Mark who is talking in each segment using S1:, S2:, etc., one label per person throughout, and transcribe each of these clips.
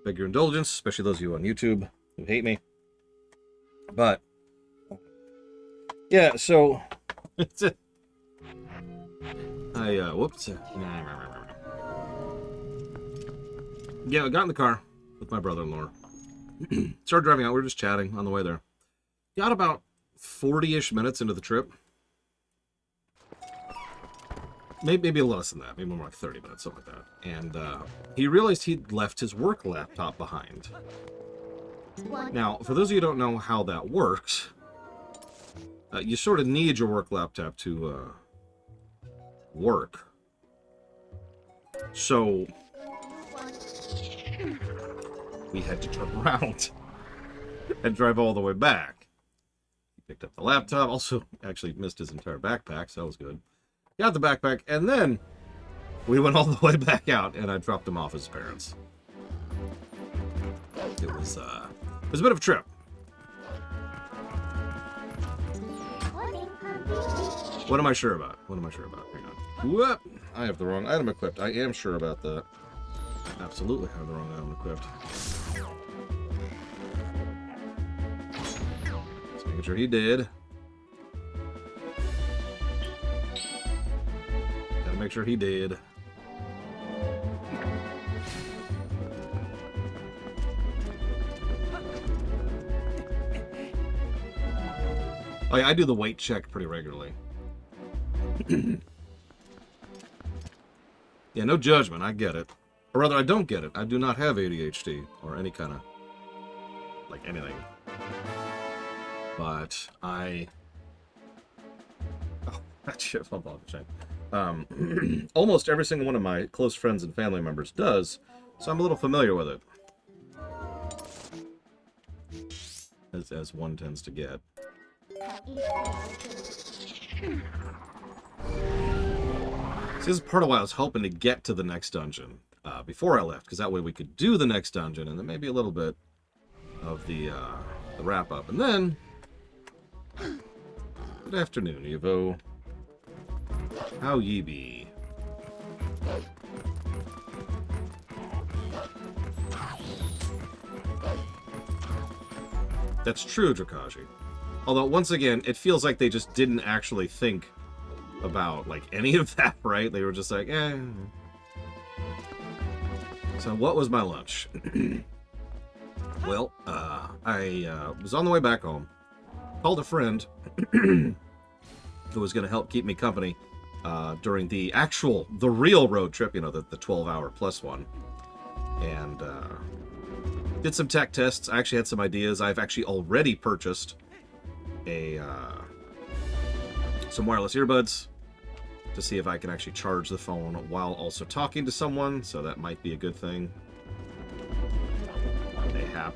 S1: beg your indulgence, especially those of you on YouTube who hate me. But, yeah, so, whoops. Yeah, I got in the car with my brother-in-law. Started driving out. We were just chatting on the way there. Got about 40-ish minutes into the trip. Maybe less than that. Maybe more like 30 minutes, something like that. And he realized he'd left his work laptop behind. Now, for those of you who don't know how that works, you sort of need your work laptop to work. So we had to turn around and drive all the way back. He picked up the laptop, also actually missed his entire backpack, so that was good. Got the backpack, and then we went all the way back out, and I dropped him off at his parents. It was a bit of a trip. What am I sure about? Hang on. Whoop! I have the wrong item equipped. I am sure about that. Absolutely have the wrong item equipped. Just making sure he did. Gotta make sure he did. Oh yeah, I do the weight check pretty regularly. Yeah, no judgment, I get it. Or rather, I don't get it. I do not have ADHD, or any kind of, like, anything. But I... Oh, that shit fell off the chain. Almost every single one of my close friends and family members does, so I'm a little familiar with it. As one tends to get. So this is part of why I was hoping to get to the next dungeon before I left, because that way we could do the next dungeon and then maybe a little bit of the wrap up. And then, good afternoon, Evo. How ye be? That's true, Drakaji. Although, once again, it feels like they just didn't actually think about, like, any of that, right? They were just like, eh. So, what was my lunch? Well, I was on the way back home. Called a friend who was going to help keep me company during the real road trip, you know, the 12-hour plus one. And did some tech tests. I actually had some ideas. I've actually already purchased some wireless earbuds to see if I can actually charge the phone while also talking to someone, so that might be a good thing. Mayhap.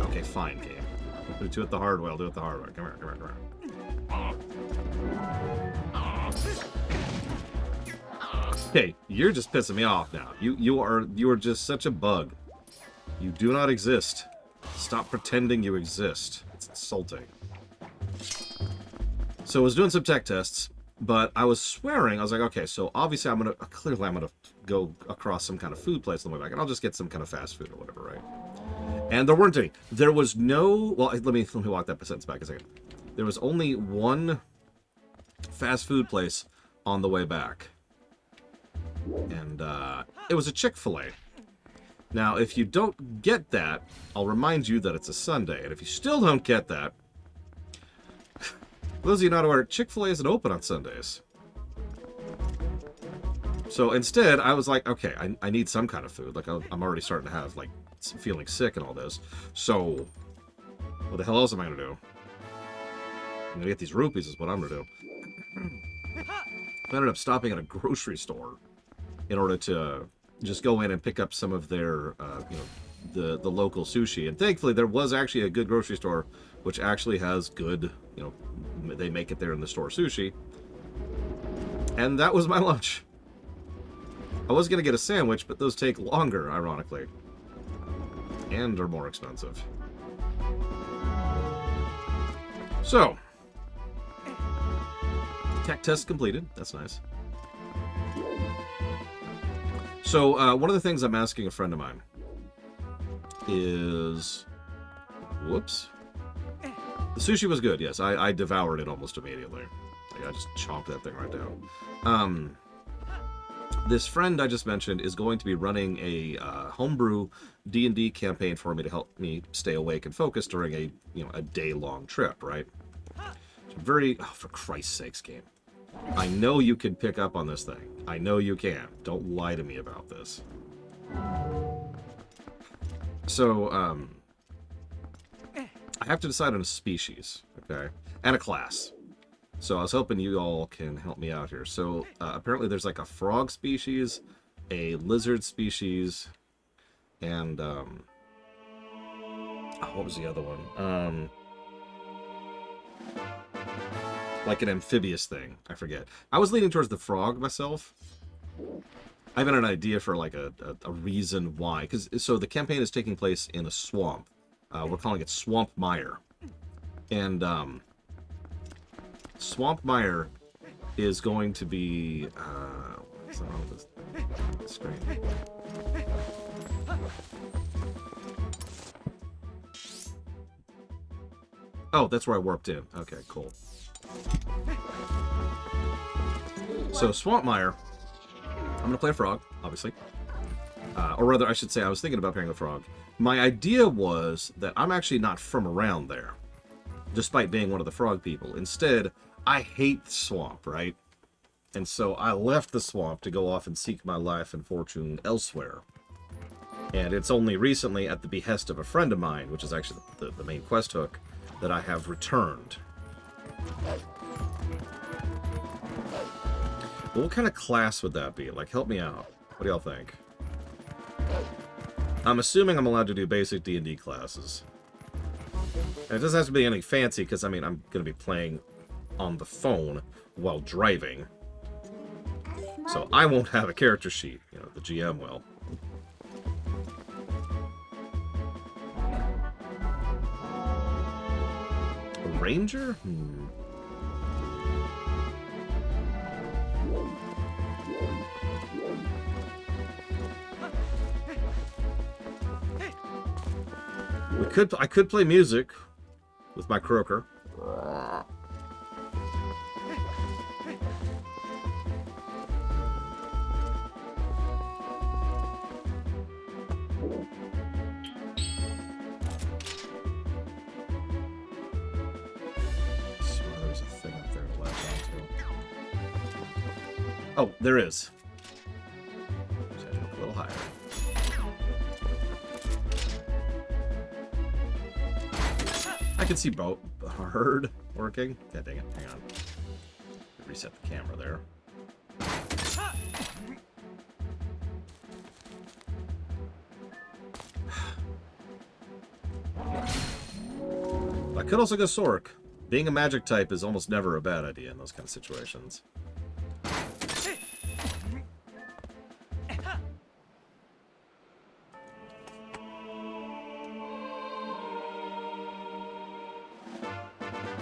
S1: Okay, fine, game. We'll do it the hard way. I'll do it the hard way. Come here. Okay, you're just pissing me off now. You are just such a bug. You do not exist. Stop pretending you exist. It's insulting. So I was doing some tech tests, but I was swearing. I was like, okay, so obviously I'm gonna go across some kind of food place on the way back, and I'll just get some kind of fast food or whatever, right? And there weren't any. There was no. Well, let me walk that sentence back a second. There was only one fast food place on the way back, and it was a Chick-fil-A. Now, if you don't get that, I'll remind you that it's a Sunday. And if you still don't get that, for those of you not aware, Chick-fil-A isn't open on Sundays. So instead, I was like, okay, I need some kind of food. Like, I'm already starting to have, like, feeling sick and all this. So, what the hell else am I going to do? I'm going to get these rupees is what I'm going to do. I ended up stopping at a grocery store in order to just go in and pick up some of their, the local sushi. And thankfully, there was actually a good grocery store which actually has good, they make it there in the store sushi. And that was my lunch. I was going to get a sandwich, but those take longer, ironically. And are more expensive. So, tech test completed. That's nice. So, one of the things I'm asking a friend of mine is... Whoops. The sushi was good, yes. I devoured it almost immediately. Like, I just chomped that thing right down. This friend I just mentioned is going to be running a homebrew D&D campaign for me to help me stay awake and focused during a day-long trip, right? Very... Oh, for Christ's sakes, game. I know you can pick up on this thing. I know you can. Don't lie to me about this. So, I have to decide on a species, okay? And a class. So I was hoping you all can help me out here. So, apparently there's like a frog species, a lizard species, and, what was the other one? Like an amphibious thing. I forget. I was leaning towards the frog myself. I have an idea for like a reason why. So the campaign is taking place in a swamp. We're calling it Swamp Mire. And Swamp Mire is going to be... what's on the screen? Oh, that's where I warped in. Okay, cool. So, Swamp Mire, I'm going to play a frog, obviously. Or rather, I should say, I was thinking about playing a frog. My idea was that I'm actually not from around there, despite being one of the frog people. Instead, I hate the swamp, right? And so I left the swamp to go off and seek my life and fortune elsewhere. And it's only recently, at the behest of a friend of mine, which is actually the main quest hook, that I have returned. Well, what kind of class would that be? Like, help me out. What do y'all think? I'm assuming I'm allowed to do basic D&D classes. And it doesn't have to be anything fancy, because, I mean, I'm going to be playing on the phone while driving. So I won't have a character sheet. You know, the GM will. A ranger? I could play music with my croaker. There's a thing up there to latch onto. Oh, there is. Just have to look a little higher. I can see bird working. God dang it, hang on. Reset the camera there. I could also go Sork. Being a magic type is almost never a bad idea in those kind of situations.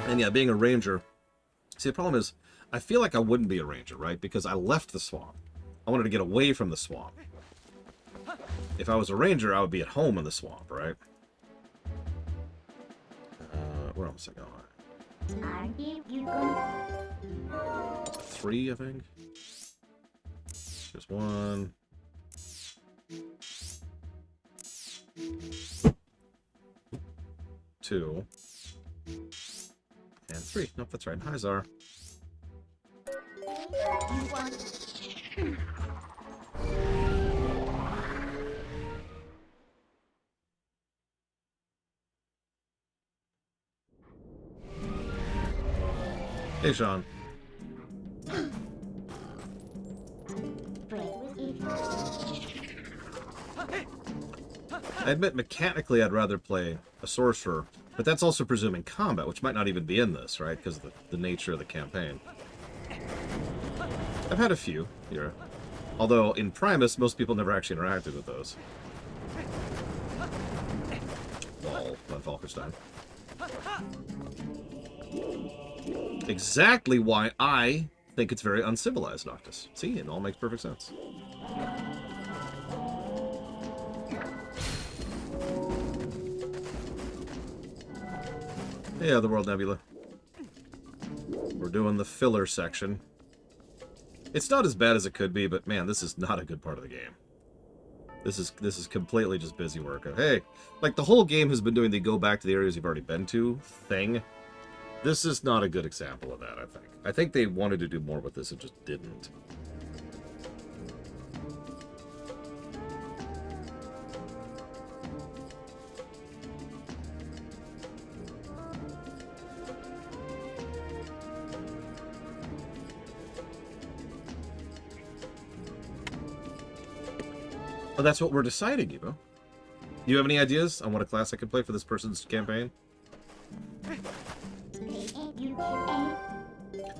S1: And yeah, being a ranger... See, the problem is, I feel like I wouldn't be a ranger, right? Because I left the swamp. I wanted to get away from the swamp. If I was a ranger, I would be at home in the swamp, right? Where else am I going? 3, I think. There's 1. 2. And 3. Nope, that's right. Hi, Zar. Hey, Sean. I admit, mechanically, I'd rather play a sorcerer, but that's also presuming combat, which might not even be in this, right? Because of the nature of the campaign. I've had a few here. Although, in Primus, most people never actually interacted with those. Lol, Von Falkenstein. Exactly why I think it's very uncivilized, Noctis. See, it all makes perfect sense. Yeah, the World Nebula. We're doing the filler section. It's not as bad as it could be, but man, this is not a good part of the game. This is completely just busy work. Hey, like the whole game has been doing the go back to the areas you've already been to thing. This is not a good example of that, I think. I think they wanted to do more with this and just didn't. Oh, that's what we're deciding, Evo. You have any ideas on what a class I could play for this person's campaign?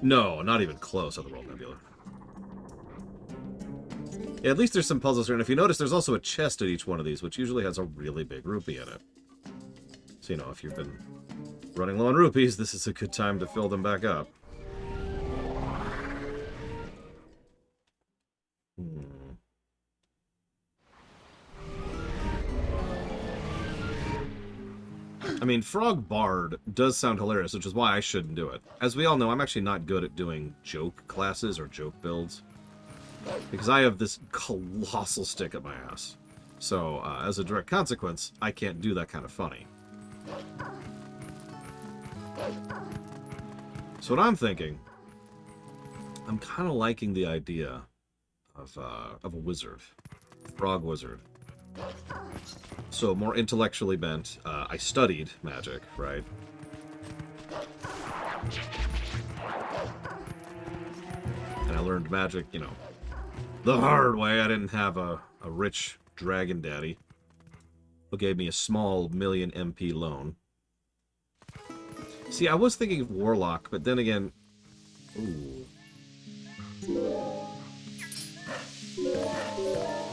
S1: No, not even close on the World Nebula. Yeah, at least there's some puzzles here, and if you notice, there's also a chest at each one of these, which usually has a really big rupee in it. So, you know, if you've been running low on rupees, this is a good time to fill them back up. I mean, Frog Bard does sound hilarious, which is why I shouldn't do it. As we all know, I'm actually not good at doing joke classes or joke builds, because I have this colossal stick up my ass. So, as a direct consequence, I can't do that kind of funny. So what I'm thinking, I'm kind of liking the idea of a wizard. Frog wizard. So, more intellectually bent. I studied magic, right? And I learned magic, you know, the hard way. I didn't have a rich dragon daddy who gave me a small million MP loan. See, I was thinking of Warlock, but then again... Ooh.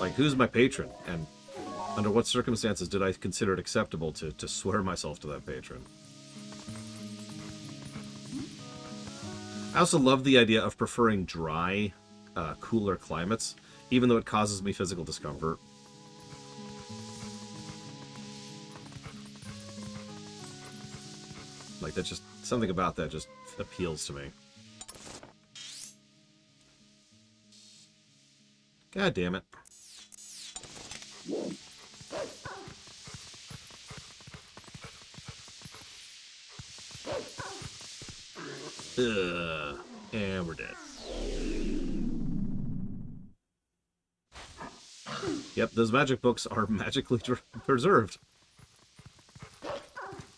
S1: Like, who's my patron? And under what circumstances did I consider it acceptable to swear myself to that patron? I also love the idea of preferring dry, cooler climates, even though it causes me physical discomfort. Like, that just... something about that just appeals to me. God damn it. And we're dead. Yep, those magic books are magically preserved.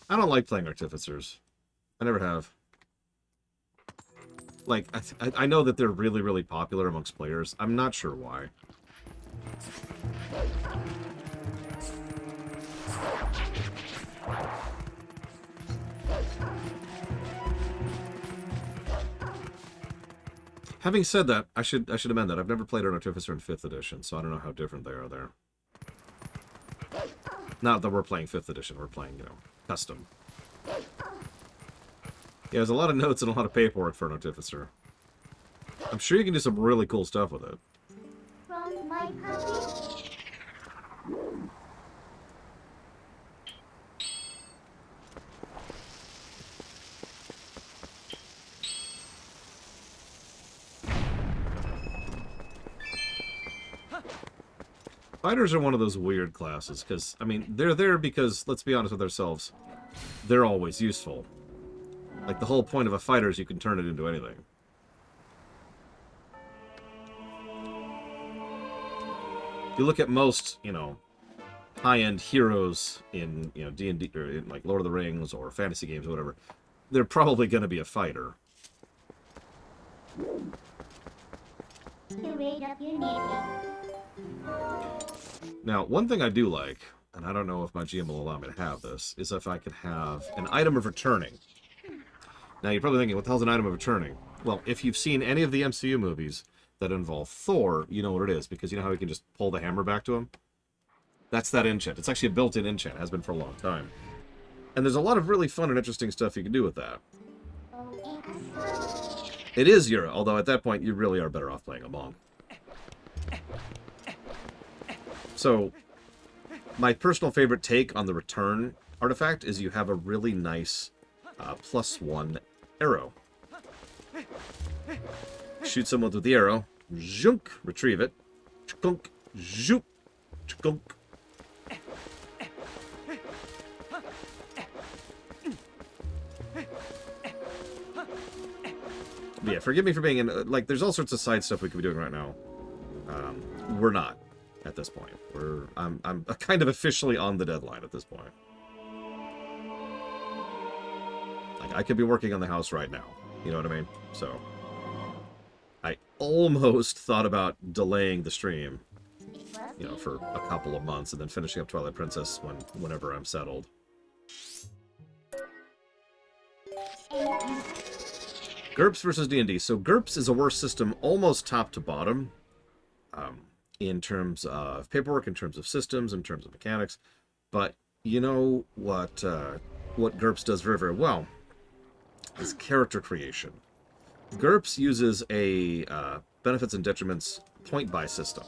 S1: I don't like playing Artificers. I never have. Like, I know that they're really, really popular amongst players. I'm not sure why. Having said that, I should amend that. I've never played an Artificer in 5th edition, so I don't know how different they are there. Not that we're playing 5th edition, we're playing, you know, custom. Yeah, there's a lot of notes and a lot of paperwork for an Artificer. I'm sure you can do some really cool stuff with it.
S2: From my puppy.
S1: Fighters are one of those weird classes, because, I mean, they're there because, let's be honest with ourselves, they're always useful. Like, the whole point of a fighter is you can turn it into anything. If you look at most, you know, high-end heroes in, you know, D&D, or in, like, Lord of the Rings, or fantasy games, or whatever, they're probably going to be a fighter. Now, one thing I do like, and I don't know if my GM will allow me to have this, is if I could have an item of returning. Now, you're probably thinking, what the hell's an item of returning? Well, if you've seen any of the MCU movies that involve Thor, you know what it is, because you know how he can just pull the hammer back to him? That's that enchant. It's actually a built-in enchant. It has been for a long time. And there's a lot of really fun and interesting stuff you can do with that. It is Yura, although at that point, you really are better off playing a monk. So, my personal favorite take on the return artifact is you have a really nice +1 arrow. Shoot someone with the arrow. Zhunk. Retrieve it. Chkunk. Zoop. Chkunk. Yeah, forgive me for being in... Like, there's all sorts of side stuff we could be doing right now. We're not at this point. I'm kind of officially on the deadline at this point. Like, I could be working on the house right now. You know what I mean? So, I almost thought about delaying the stream, you know, for a couple of months and then finishing up Twilight Princess whenever I'm settled. GURPS versus D&D. So GURPS is a worse system almost top to bottom, in terms of paperwork, in terms of systems, in terms of mechanics. But you know what GURPS does very, very well is character creation. GURPS uses a benefits and detriments point-buy system.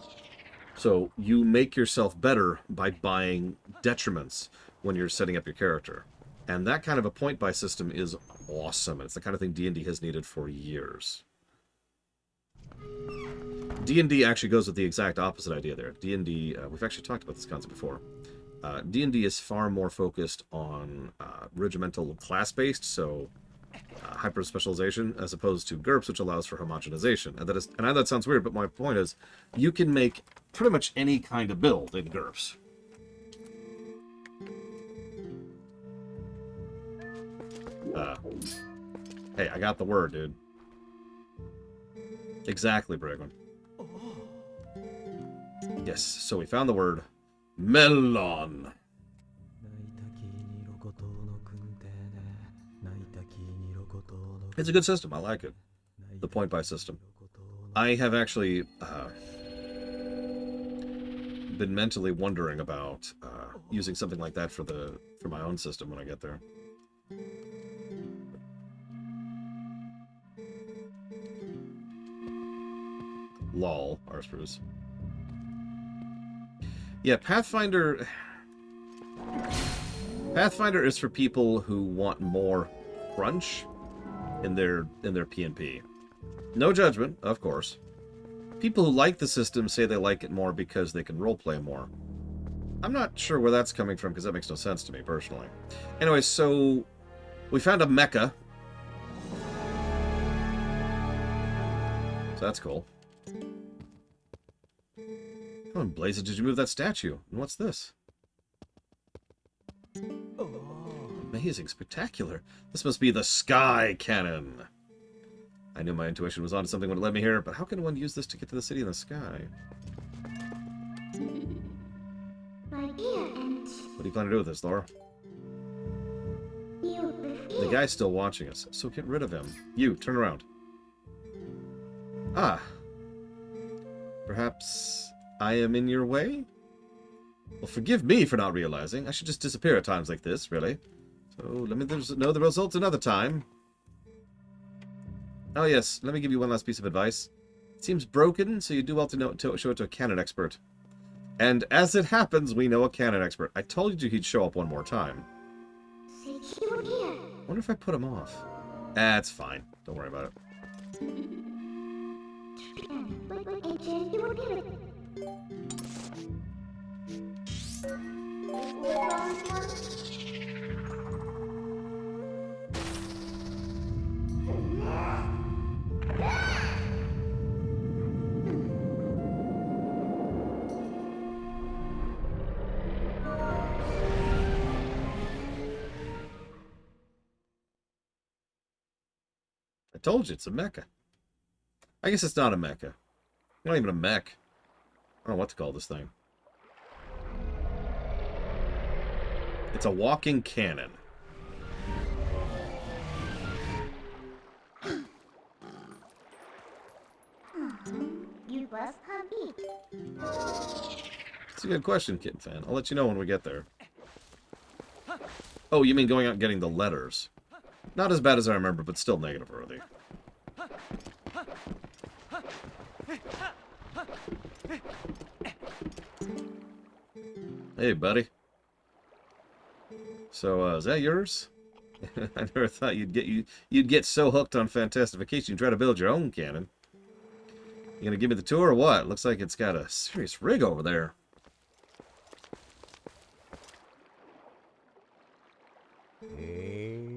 S1: So you make yourself better by buying detriments when you're setting up your character. And that kind of a point-buy system is awesome. It's the kind of thing D&D has needed for years. D&D actually goes with the exact opposite idea there. D&D, we've actually talked about this concept before. D&D is far more focused on regimental class-based, so hyper-specialization, as opposed to GURPS, which allows for homogenization. And I know that sounds weird, but my point is, you can make pretty much any kind of build in GURPS. Hey, I got the word, dude. Exactly, Bragman. Yes, so we found the word melon. It's a good system. I like it. The point-buy system. I have actually been mentally wondering about using something like that for my own system when I get there. Lol, Arspruce. Yeah, Pathfinder is for people who want more crunch in their P&P. No judgment, of course. People who like the system say they like it more because they can roleplay more. I'm not sure where that's coming from because that makes no sense to me personally. Anyway, so we found a mecha. So that's cool. How in blazes did you move that statue? And what's this? Amazing, spectacular. This must be the sky cannon. I knew my intuition was onto something when it led me here, but how can one use this to get to the city in the sky? What do you plan to do with this, Laura? The guy's still watching us, so get rid of him. You, turn around. Ah. Perhaps I am in your way? Well, forgive me for not realizing. I should just disappear at times like this, really. So, let me know the results another time. Oh, yes. Let me give you one last piece of advice. It seems broken, so you do well to show it to a canon expert. And as it happens, we know a canon expert. I told you he'd show up one more time. Wonder if I put him off. It's fine. Don't worry about it. I told you, it's a mecha. I guess it's not a mecha. Not even a mech. I don't know what to call this thing. It's a walking cannon.
S2: You must compete.
S1: It's a good question, Kitten Fan. I'll let you know when we get there. Oh, you mean going out and getting the letters? Not as bad as I remember, but still negative worthy. Hey, buddy. So, is that yours? I never thought you'd get so hooked on Fantastification you'd try to build your own cannon. You gonna give me the tour or what? Looks like it's got a serious rig over there.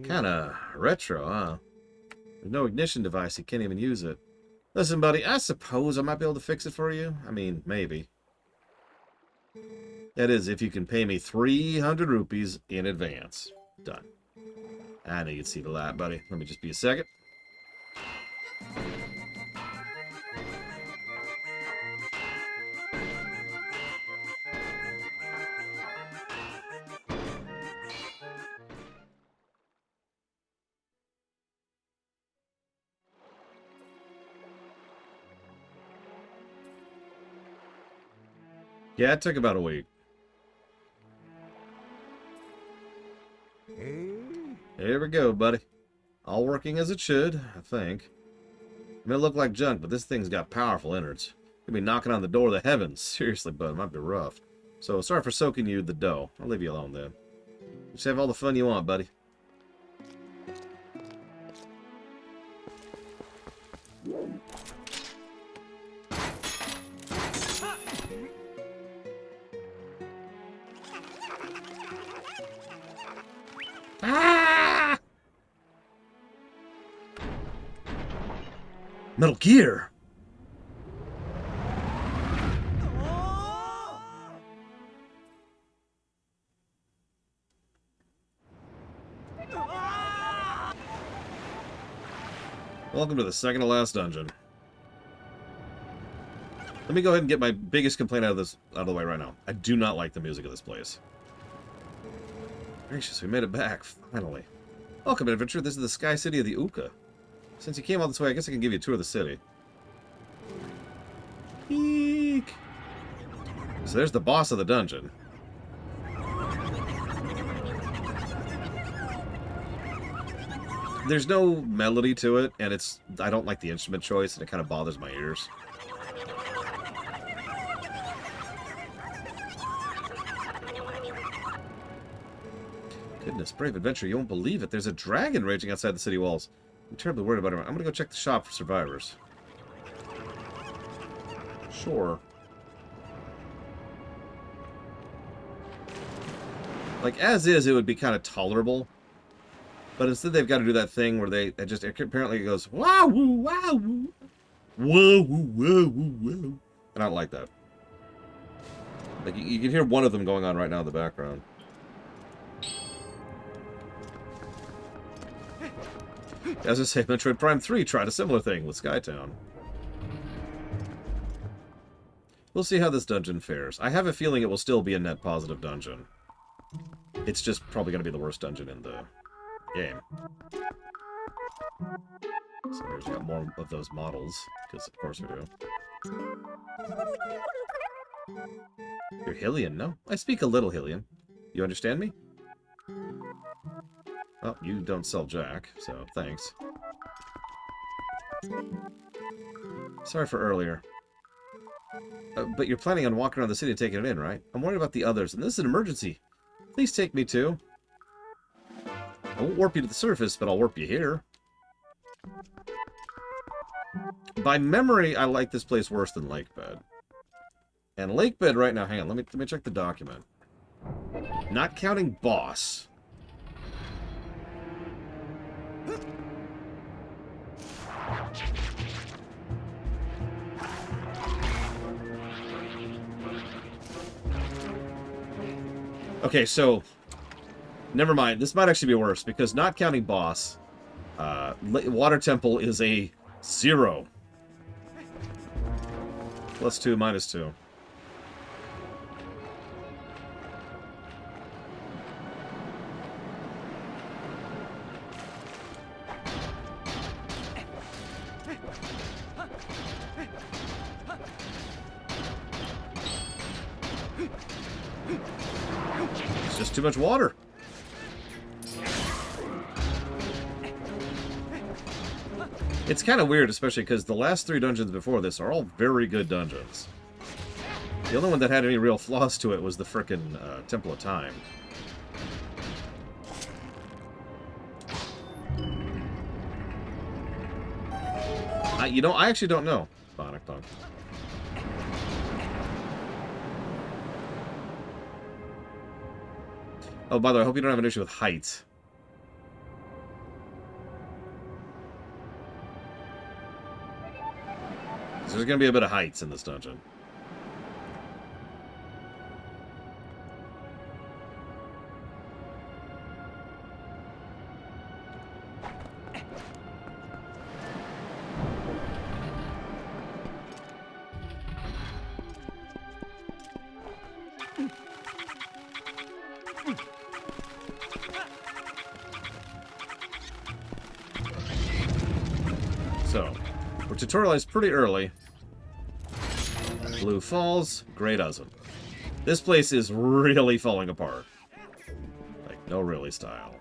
S1: Kinda retro, huh? There's no ignition device, you can't even use it. Listen, buddy, I suppose I might be able to fix it for you. I mean, maybe. That is, if you can pay me 300 rupees in advance. Done. I know you'd see the light, buddy. Let me just be a second. Yeah, it took about a week. Here we go, buddy. All working as it should, I think. It may look like junk, but this thing's got powerful innards. You'll be knocking on the door of the heavens. Seriously, bud, it might be rough. So, sorry for soaking you the dough. I'll leave you alone, then. Just have all the fun you want, buddy. Ah! Metal Gear! Welcome to the second to last dungeon. Let me go ahead and get my biggest complaint out of the way right now. I do not like the music of this place. Gracious, we made it back, finally. Welcome, adventurer. This is the Sky City of the Uka. Since you came all this way, I guess I can give you a tour of the city. Eek! So there's the boss of the dungeon. There's no melody to it, and I don't like the instrument choice, and it kind of bothers my ears. Goodness, brave adventure, you won't believe it. There's a dragon raging outside the city walls. I'm terribly worried about him. I'm gonna go check the shop for survivors. Sure. Like, as is, it would be kind of tolerable. But instead they've got to do that thing where they just, apparently it goes, wow, woo, wow, woo. Whoa, woo, whoa, woo, whoa. I don't like that. Like, you can hear one of them going on right now in the background. As I say, Metroid Prime 3 tried a similar thing with Skytown. We'll see how this dungeon fares. I have a feeling it will still be a net positive dungeon. It's just probably going to be the worst dungeon in the game. So there's got more of those models, because of course we do. You're Hylian, no? I speak a little Hylian. You understand me? Oh, you don't sell Jack, so thanks. Sorry for earlier. But you're planning on walking around the city and taking it in, right? I'm worried about the others, and this is an emergency. Please take me too. I won't warp you to the surface, but I'll warp you here. By memory, I like this place worse than Lake Bed. And Lake Bed right now, hang on, let me check the document. Not counting boss. Okay, so never mind. This might actually be worse because not counting boss, Water Temple is a 0. +2, -2. It's just too much water. It's kind of weird, especially because the last 3 dungeons before this are all very good dungeons. The only one that had any real flaws to it was the frickin' Temple of Time. You know, I actually don't know. Bionic Punk. Oh, by the way, I hope you don't have an issue with height. There's going to be a bit of heights in this dungeon. So, we're tutorialized pretty early. Blue falls, gray doesn't. This place is really falling apart. Like, no really style.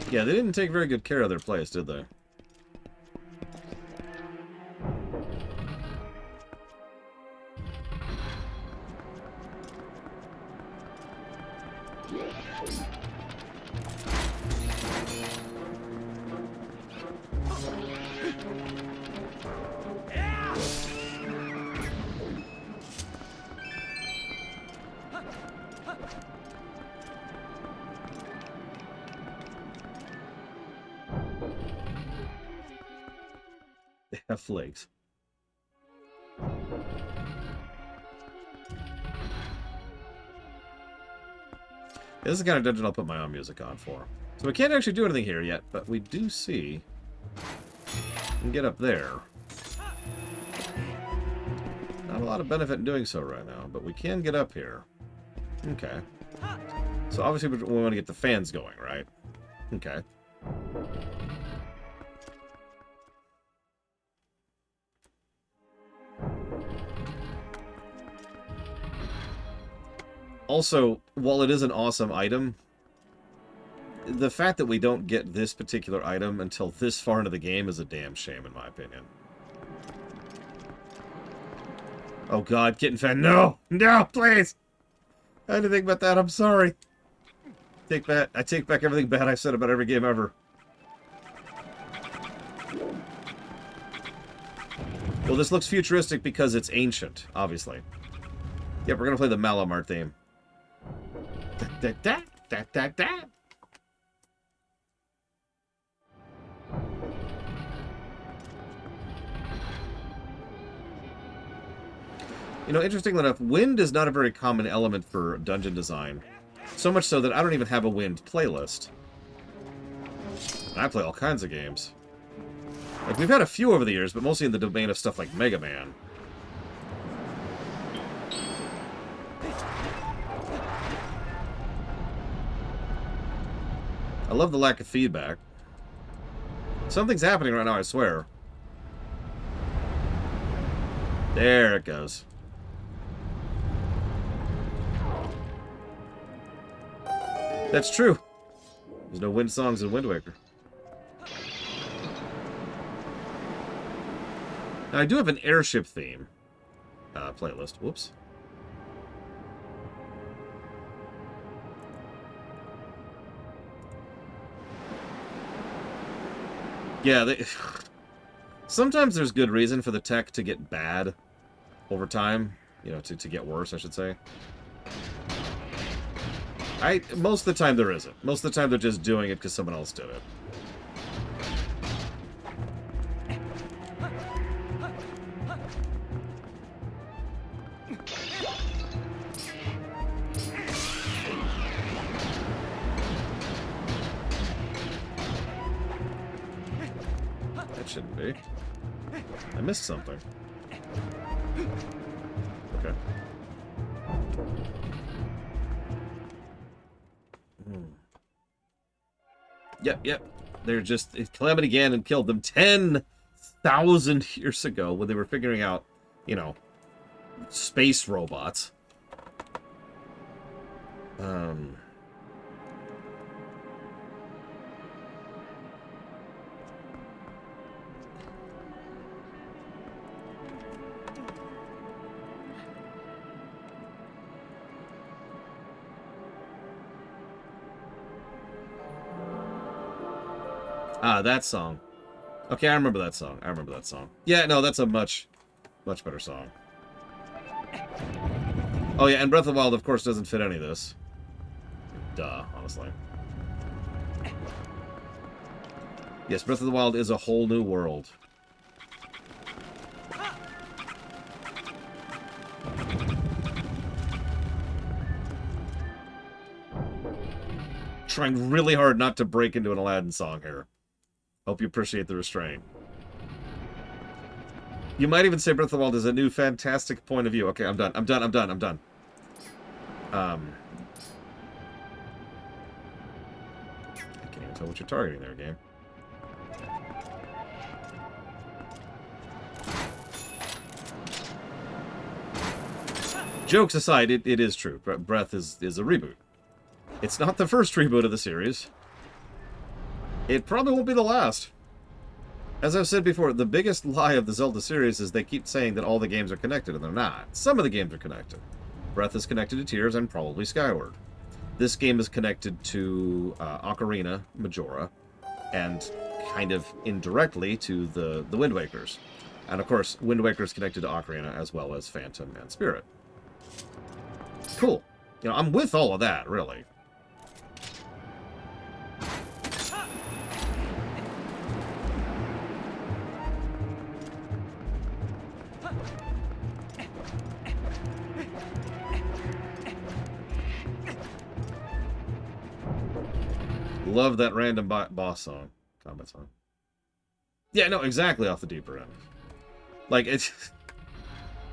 S1: Yeah, they didn't take very good care of their place, did they? They have flakes. This is the kind of dungeon I'll put my own music on for. So we can't actually do anything here yet, but we do see... we can get up there. Not a lot of benefit in doing so right now, but we can get up here. Okay. So obviously we want to get the fans going, right? Okay. Also, while it is an awesome item, the fact that we don't get this particular item until this far into the game is a damn shame, in my opinion. Oh god, kitten fan, no! No, please! I didn't think about that, I'm sorry. I take back everything bad I've said about every game ever. Well, this looks futuristic because it's ancient, obviously. Yep, we're gonna play the Malamar theme. Da, da, da, da, da. You know, interestingly enough, wind is not a very common element for dungeon design. So much so that I don't even have a wind playlist. And I play all kinds of games. Like, we've had a few over the years, but mostly in the domain of stuff like Mega Man. I love the lack of feedback. Something's happening right now, I swear. There it goes. That's true. There's no wind songs in Wind Waker. Now, I do have an airship theme playlist. Whoops. Yeah, sometimes there's good reason for the tech to get bad over time. You know, to get worse, I should say. Most of the time there isn't. Most of the time they're just doing it because someone else did it. That shouldn't be. I missed something. Okay. Yep. They're just... Calamity Ganon killed them 10,000 years ago when they were figuring out, you know, space robots. Um... Ah, that song. Okay, I remember that song. I remember that song. Yeah, no, that's a much better song. Oh, yeah, and Breath of the Wild, of course, doesn't fit any of this. Duh, honestly. Yes, Breath of the Wild is a whole new world. Trying really hard not to break into an Aladdin song here. Hope you appreciate the restraint. You might even say Breath of the Wild is a new fantastic point of view. Okay, I'm done. I'm done. I'm done. I'm done. I can't even tell what you're targeting there, game. Jokes aside, it is true. Breath is a reboot. It's not the first reboot of the series. It probably won't be the last. As I've said before, the biggest lie of the Zelda series is they keep saying that all the games are connected, and they're not. Some of the games are connected. Breath is connected to Tears and probably Skyward. This game is connected to Ocarina, Majora, and kind of indirectly to the Wind Wakers. And of course, Wind Waker is connected to Ocarina as well as Phantom and Spirit. Cool. You know, I'm with all of that, really. Love that random boss song. Combat song. Yeah, no, exactly off the deeper end. Like, it's...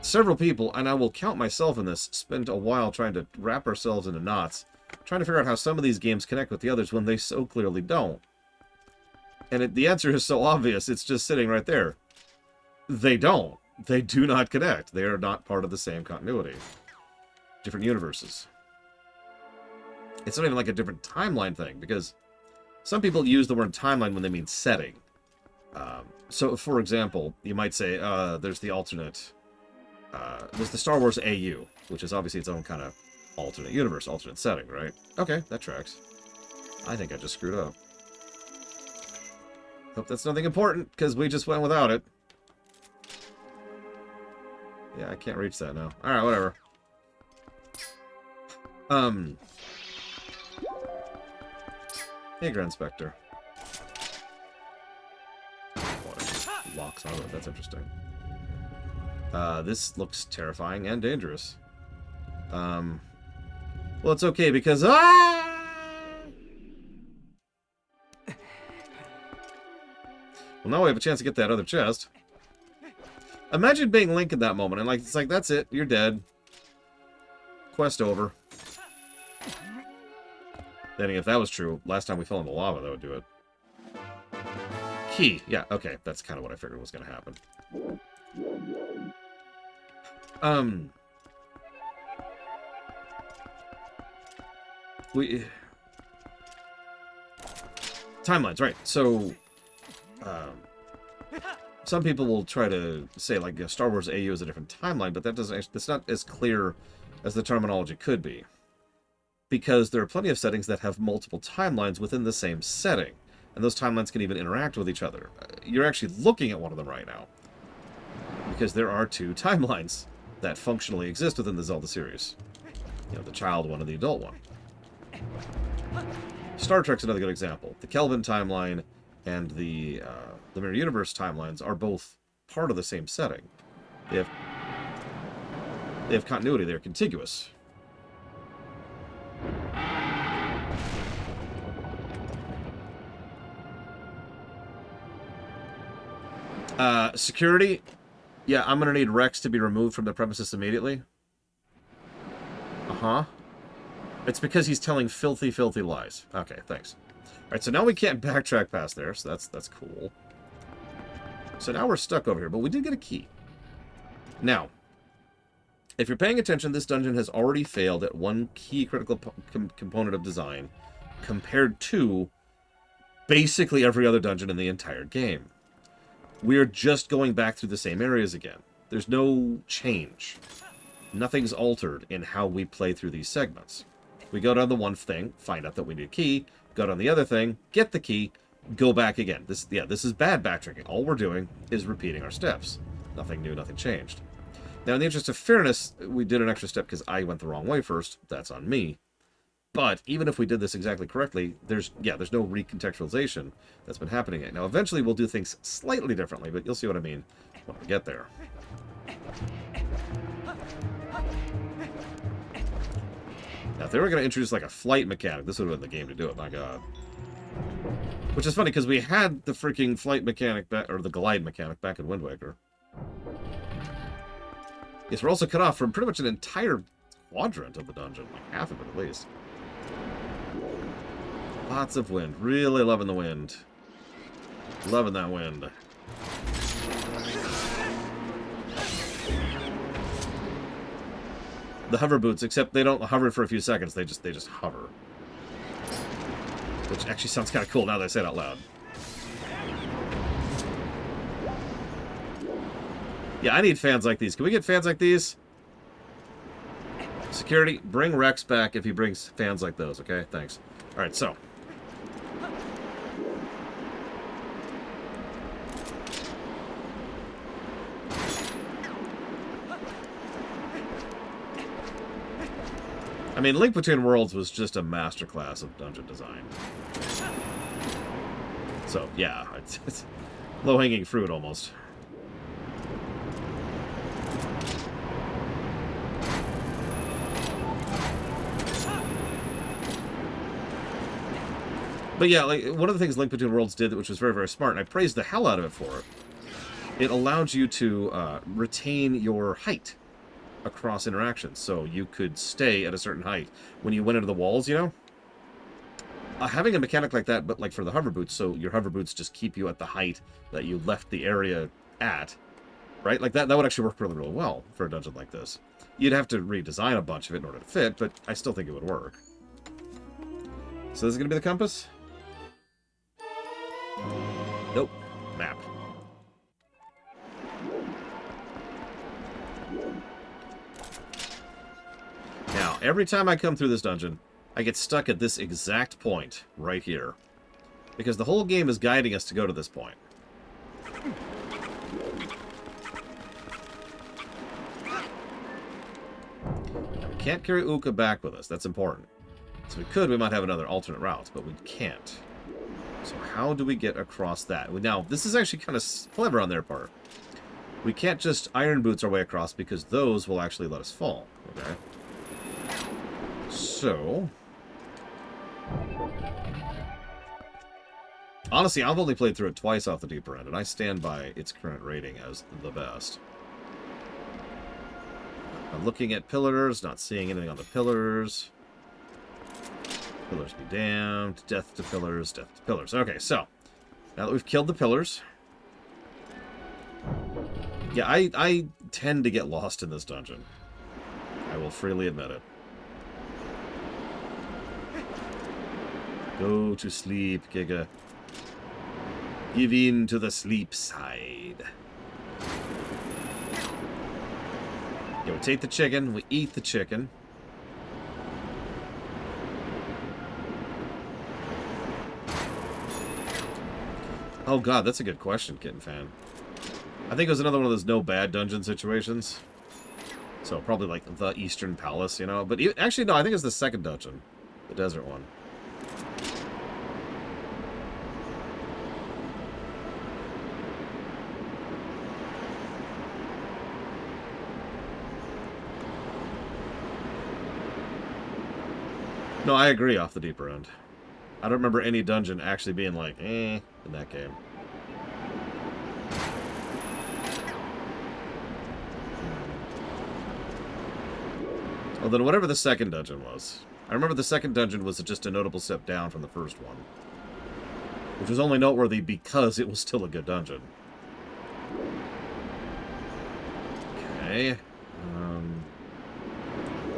S1: Several people, and I will count myself in this, spent a while trying to wrap ourselves into knots, trying to figure out how some of these games connect with the others when they so clearly don't. And the answer is so obvious, it's just sitting right there. They don't. They do not connect. They are not part of the same continuity. Different universes. It's not even like a different timeline thing, because some people use the word timeline when they mean setting. So, for example, you might say, there's the alternate... there's the Star Wars AU, which is obviously its own kind of alternate universe, alternate setting, right? Okay, that tracks. I think I just screwed up. Hope that's nothing important, because we just went without it. Yeah, I can't reach that now. Alright, whatever. Hey, Grand Spectre. Locks on it, that's interesting. This looks terrifying and dangerous. Well, it's okay because... Well, now we have a chance to get that other chest. Imagine being Link in that moment, and it's like, that's it, you're dead. Quest over. Then if that was true, last time we fell in the lava, that would do it. Key. Yeah, okay, that's kind of what I figured was going to happen. Timelines, right. So, some people will try to say, like, Star Wars AU is a different timeline, but that doesn't actually, that's not as clear as the terminology could be. Because there are plenty of settings that have multiple timelines within the same setting. And those timelines can even interact with each other. You're actually looking at one of them right now. Because there are two timelines that functionally exist within the Zelda series. You know, the child one and the adult one. Star Trek's another good example. The Kelvin timeline and the Mirror Universe timelines are both part of the same setting. They have continuity. They're contiguous. Security. Yeah, I'm gonna need Rex to be removed from the premises immediately. Uh-huh. It's because he's telling filthy, filthy lies. Okay, thanks. Alright, so now we can't backtrack past there, so that's cool. So now we're stuck over here, but we did get a key. Now, If you're paying attention, this dungeon has already failed at one key critical component of design compared to basically every other dungeon in the entire game. We're just going back through the same areas again. There's no change. Nothing's altered in how we play through these segments. We go down the one thing, find out that we need a key, go down the other thing, get the key, go back again. This is bad backtracking. All we're doing is repeating our steps. Nothing new, nothing changed. Now, in the interest of fairness, we did an extra step because I went the wrong way first. That's on me. But even if we did this exactly correctly, there's no recontextualization that's been happening yet. Now, eventually we'll do things slightly differently, but you'll see what I mean when we get there. Now, if they were going to introduce like a flight mechanic, this would have been the game to do it, my god. Which is funny, because we had the freaking flight mechanic, or the glide mechanic back in Wind Waker. Yes, we're also cut off from pretty much an entire quadrant of the dungeon, like half of it at least. Lots of wind. Really loving the wind. Loving that wind. The hover boots, except they don't hover for a few seconds. They just hover. Which actually sounds kind of cool now that I say it out loud. Yeah, I need fans like these. Can we get fans like these? Security, bring Rex back if he brings fans like those, okay? Thanks. Alright, so. I mean, Link Between Worlds was just a masterclass of dungeon design. So, yeah, it's low-hanging fruit almost. But yeah, like one of the things Link Between Worlds did, which was very, very smart, and I praised the hell out of it for it, it allowed you to retain your height across interactions. So you could stay at a certain height when you went into the walls, you know? Having a mechanic like that, but like for the hover boots, so your hover boots just keep you at the height that you left the area at, right? Like that would actually work really, really well for a dungeon like this. You'd have to redesign a bunch of it in order to fit, but I still think it would work. So this is going to be the compass? Nope. Map. Now, every time I come through this dungeon, I get stuck at this exact point right here. Because the whole game is guiding us to go to this point. Now, we can't carry Uka back with us. That's important. So we could, we might have another alternate route, but we can't. So how do we get across that? Now, this is actually kind of clever on their part. We can't just iron boots our way across because those will actually let us fall. Okay. So, honestly, I've only played through it twice off the deeper end, and I stand by its current rating as the best. I'm looking at pillars, not seeing anything on the pillars. Pillars be damned. Death to pillars, death to pillars. Okay, so, now that we've killed the pillars... Yeah, I tend to get lost in this dungeon. I will freely admit it. Go to sleep, Giga. Give in to the sleep side. Yeah, we take the chicken, we eat the chicken. Oh god, that's a good question, Kitten Fan. I think it was another one of those no bad dungeon situations. So probably like the Eastern Palace, you know? But actually, no, I think it's the second dungeon. The desert one. No, I agree off the deeper end. I don't remember any dungeon actually being like, in that game. Well, then whatever the second dungeon was. I remember the second dungeon was just a notable step down from the first one. Which was only noteworthy because it was still a good dungeon.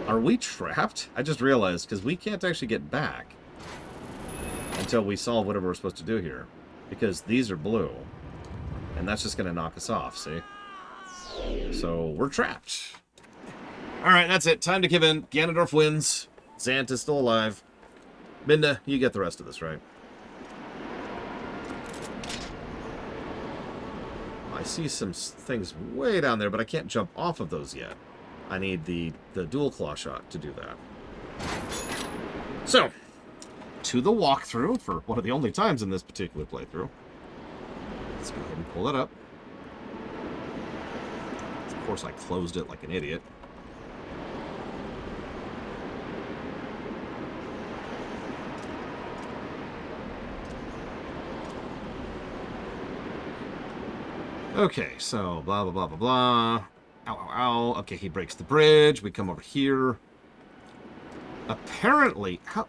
S1: Are we trapped? I just realized, because we can't actually get back until we solve whatever we're supposed to do here. Because these are blue. And that's just going to knock us off, see? So, we're trapped. Alright, that's it. Time to give in. Ganondorf wins. Zant is still alive. Minda, you get the rest of this, right? I see some things way down there, but I can't jump off of those yet. I need the dual claw shot to do that. So, to the walkthrough, for one of the only times in this particular playthrough. Let's go ahead and pull it up. Of course, I closed it like an idiot. Okay, so blah, blah, blah, blah, blah. Ow, ow, ow. Okay, he breaks the bridge. We come over here. Apparently, how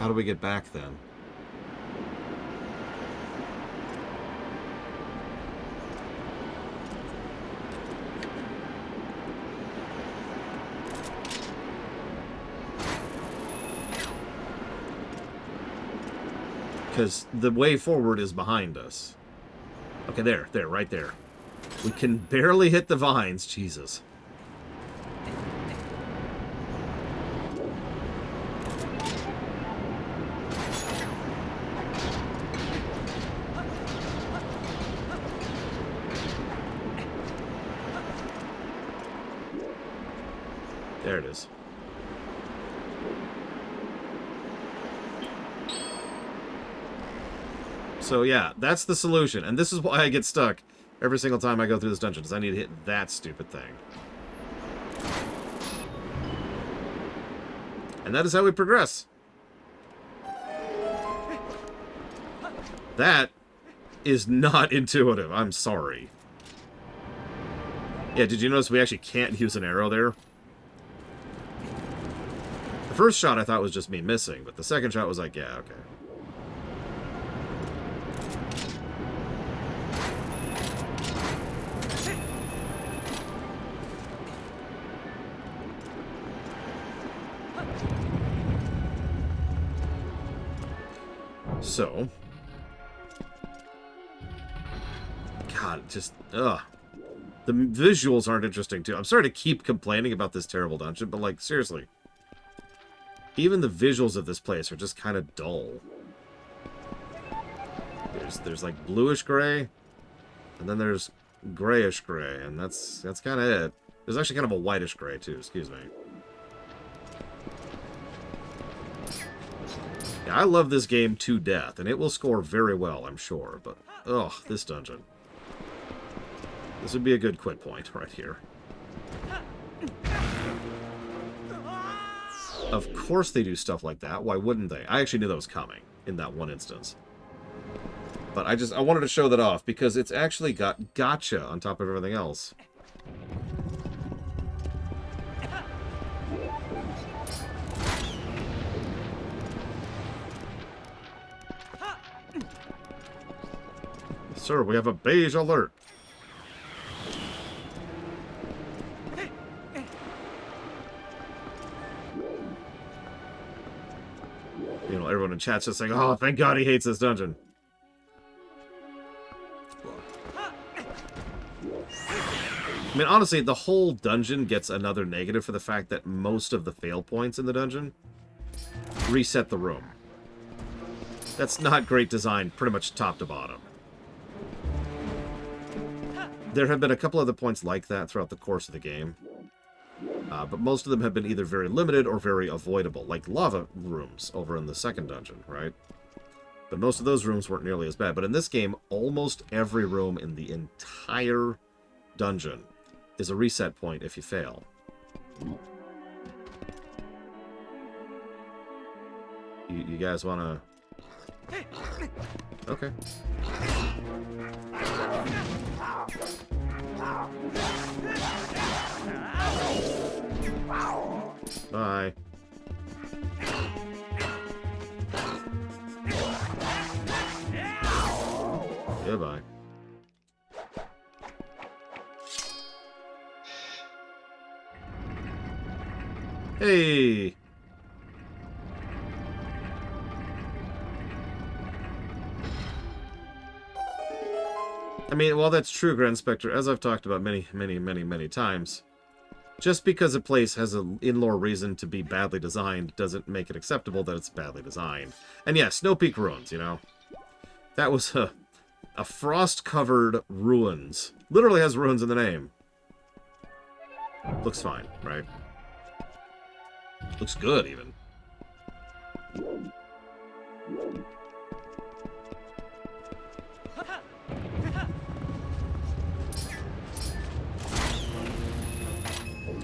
S1: do we get back then? Because the way forward is behind us. Okay, there, right there. We can barely hit the vines. Jesus. There it is. So yeah, that's the solution. And this is why I get stuck every single time I go through this dungeon, because I need to hit that stupid thing. And that is how we progress. That is not intuitive. I'm sorry. Yeah, did you notice we actually can't use an arrow there? The first shot I thought was just me missing, but the second shot was like, yeah, okay. So, God, just, ugh. The visuals aren't interesting, too. I'm sorry to keep complaining about this terrible dungeon, but, like, seriously. Even the visuals of this place are just kind of dull. There's like, bluish-gray, and then there's grayish-gray, and that's kind of it. There's actually kind of a whitish-gray, too, excuse me. Yeah, I love this game to death, and it will score very well, I'm sure, but, ugh, this dungeon. This would be a good quit point right here. Of course they do stuff like that. Why wouldn't they? I actually knew that was coming in that one instance. But I wanted to show that off, because it's actually got gotcha on top of everything else. Sir, we have a beige alert. You know, everyone in chat's just saying, oh, thank God he hates this dungeon. I mean, honestly, the whole dungeon gets another negative for the fact that most of the fail points in the dungeon reset the room. That's not great design, pretty much top to bottom. There have been a couple other points like that throughout the course of the game. But most of them have been either very limited or very avoidable, like lava rooms over in the second dungeon, right? But most of those rooms weren't nearly as bad. But in this game, almost every room in the entire dungeon is a reset point if you fail. You guys want to... Okay. Bye. Goodbye. Hey! I mean, while that's true, Grand Spectre, as I've talked about many times, just because a place has an in-lore reason to be badly designed doesn't make it acceptable that it's badly designed. And yeah, Snow Peak Ruins, you know? That was a frost-covered ruins. Literally has ruins in the name. Looks fine, right? Looks good, even.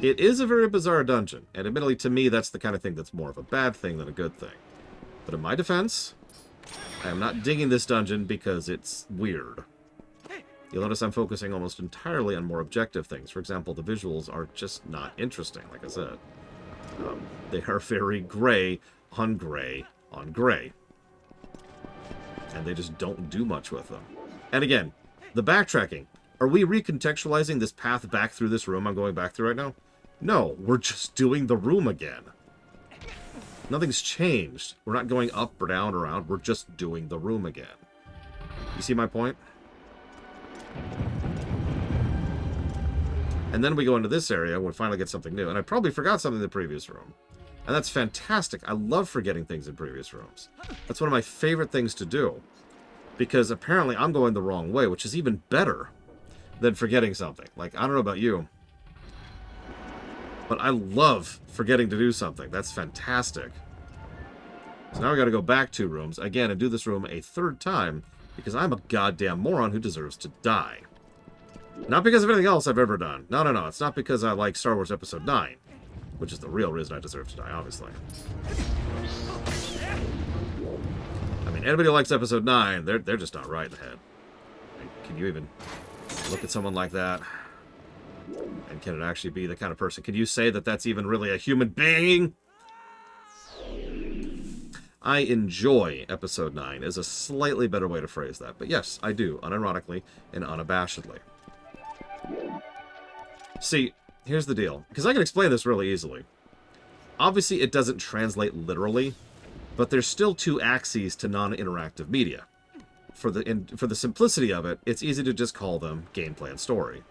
S1: It is a very bizarre dungeon, and admittedly to me that's the kind of thing that's more of a bad thing than a good thing. But in my defense, I am not digging this dungeon because it's weird. You'll notice I'm focusing almost entirely on more objective things. For example, the visuals are just not interesting, like I said. They are very gray on gray on gray. And they just don't do much with them. And again, the backtracking. Are we recontextualizing this path back through this room I'm going back through right now? No, we're just doing the room again. Nothing's changed. We're not going up or down or around. We're just doing the room again. You see my point? And then we go into this area and we finally get something new. And I probably forgot something in the previous room. And that's fantastic. I love forgetting things in previous rooms. That's one of my favorite things to do. Because apparently I'm going the wrong way, which is even better than forgetting something. Like, I don't know about you, but I love forgetting to do something. That's fantastic. So now we gotta go back 2 rooms, again, and do this room a 3rd time, because I'm a goddamn moron who deserves to die. Not because of anything else I've ever done. No. It's not because I like Star Wars Episode 9, which is the real reason I deserve to die, obviously. I mean, anybody who likes Episode 9, they're just not right in the head. Can you even look at someone like that? And can it actually be the kind of person? Can you say that that's even really a human being? I enjoy Episode 9 is a slightly better way to phrase that. But yes, I do, unironically and unabashedly. See, here's the deal. Because I can explain this really easily. Obviously, it doesn't translate literally, but there's still 2 axes to non-interactive media. For the simplicity of it, it's easy to just call them gameplay and story.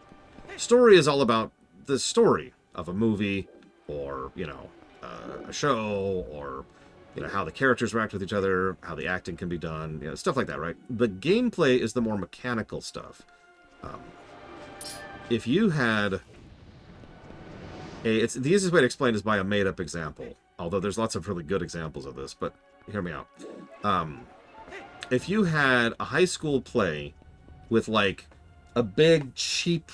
S1: Story is all about the story of a movie, or, you know, a show, or, you know, how the characters interact with each other, how the acting can be done, you know, stuff like that, right? The gameplay is the more mechanical stuff. If you had the easiest way to explain is by a made-up example, although there's lots of really good examples of this, but hear me out. If you had a high school play with, like, a big, cheap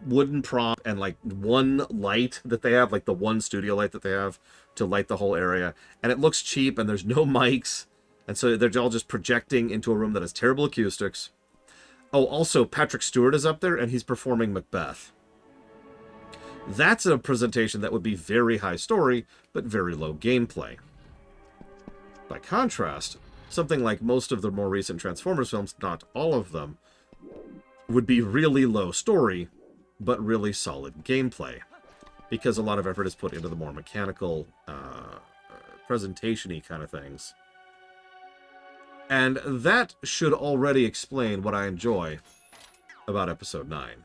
S1: wooden prop and, like, one light that they have, like the one studio light that they have to light the whole area, and it looks cheap and there's no mics, and so they're all just projecting into a room that has terrible acoustics. Oh, also, Patrick Stewart is up there and he's performing Macbeth. That's a presentation that would be very high story, but very low gameplay. By contrast, something like most of the more recent Transformers films, not all of them, would be really low story, but really solid gameplay. Because a lot of effort is put into the more mechanical, presentation-y kind of things. And that should already explain what I enjoy about Episode 9.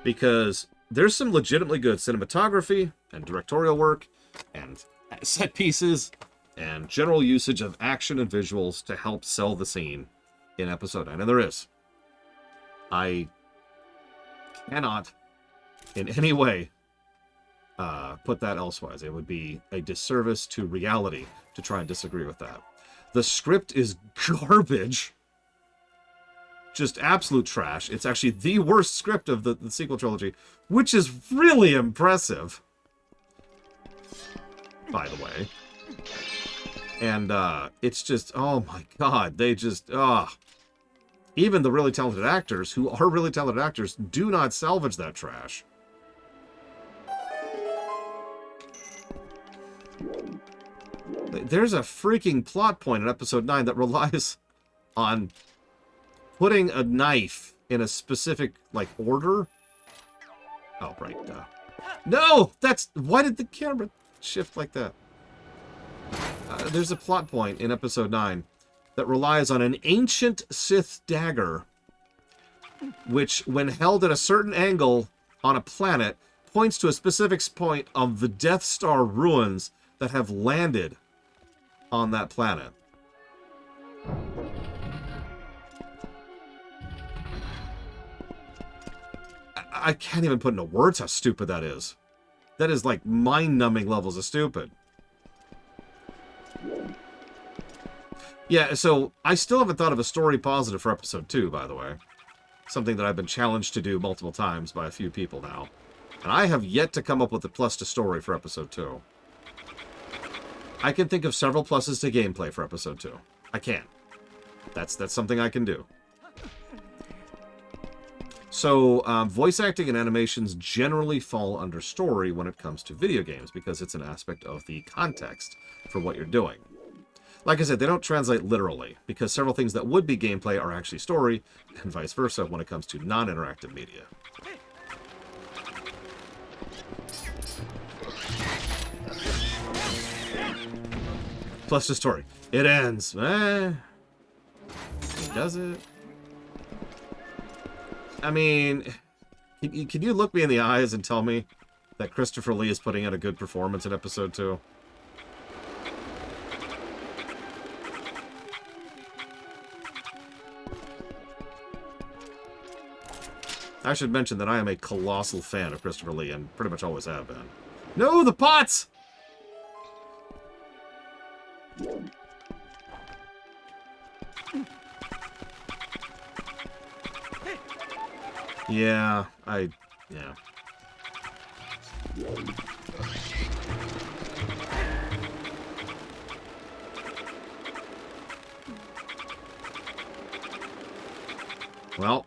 S1: Because there's some legitimately good cinematography and directorial work and set pieces and general usage of action and visuals to help sell the scene in Episode 9. And there is. I cannot in any way put that elsewise. It would be a disservice to reality to try and disagree with that. The script is garbage. Just absolute trash. It's actually the worst script of the sequel trilogy, which is really impressive, by the way. And it's just, oh my god, they just, even the really talented actors, who are really talented actors, do not salvage that trash. There's a freaking plot point in Episode 9 that relies on putting a knife in a specific, like, order. Oh, right, No! That's... Why did the camera shift like that? There's a plot point in episode 9 that relies on an ancient Sith dagger, which, when held at a certain angle on a planet, points to a specific point of the Death Star ruins that have landed on that planet. I can't even put into words how stupid that is. That is like mind-numbing levels of stupid. Yeah, so I still haven't thought of a story positive for episode 2, by the way. Something that I've been challenged to do multiple times by a few people now. And I have yet to come up with a plus to story for episode 2. I can think of several pluses to gameplay for episode 2. I can. That's something I can do. So, voice acting and animations generally fall under story when it comes to video games, because it's an aspect of the context for what you're doing. Like I said, they don't translate literally, because several things that would be gameplay are actually story, and vice versa when it comes to non-interactive media. Plus the story. It ends. Does it? I mean, can you look me in the eyes and tell me that Christopher Lee is putting in a good performance in episode 2? I should mention that I am a colossal fan of Christopher Lee, and pretty much always have been. No, the pots! Yeah, yeah. Well,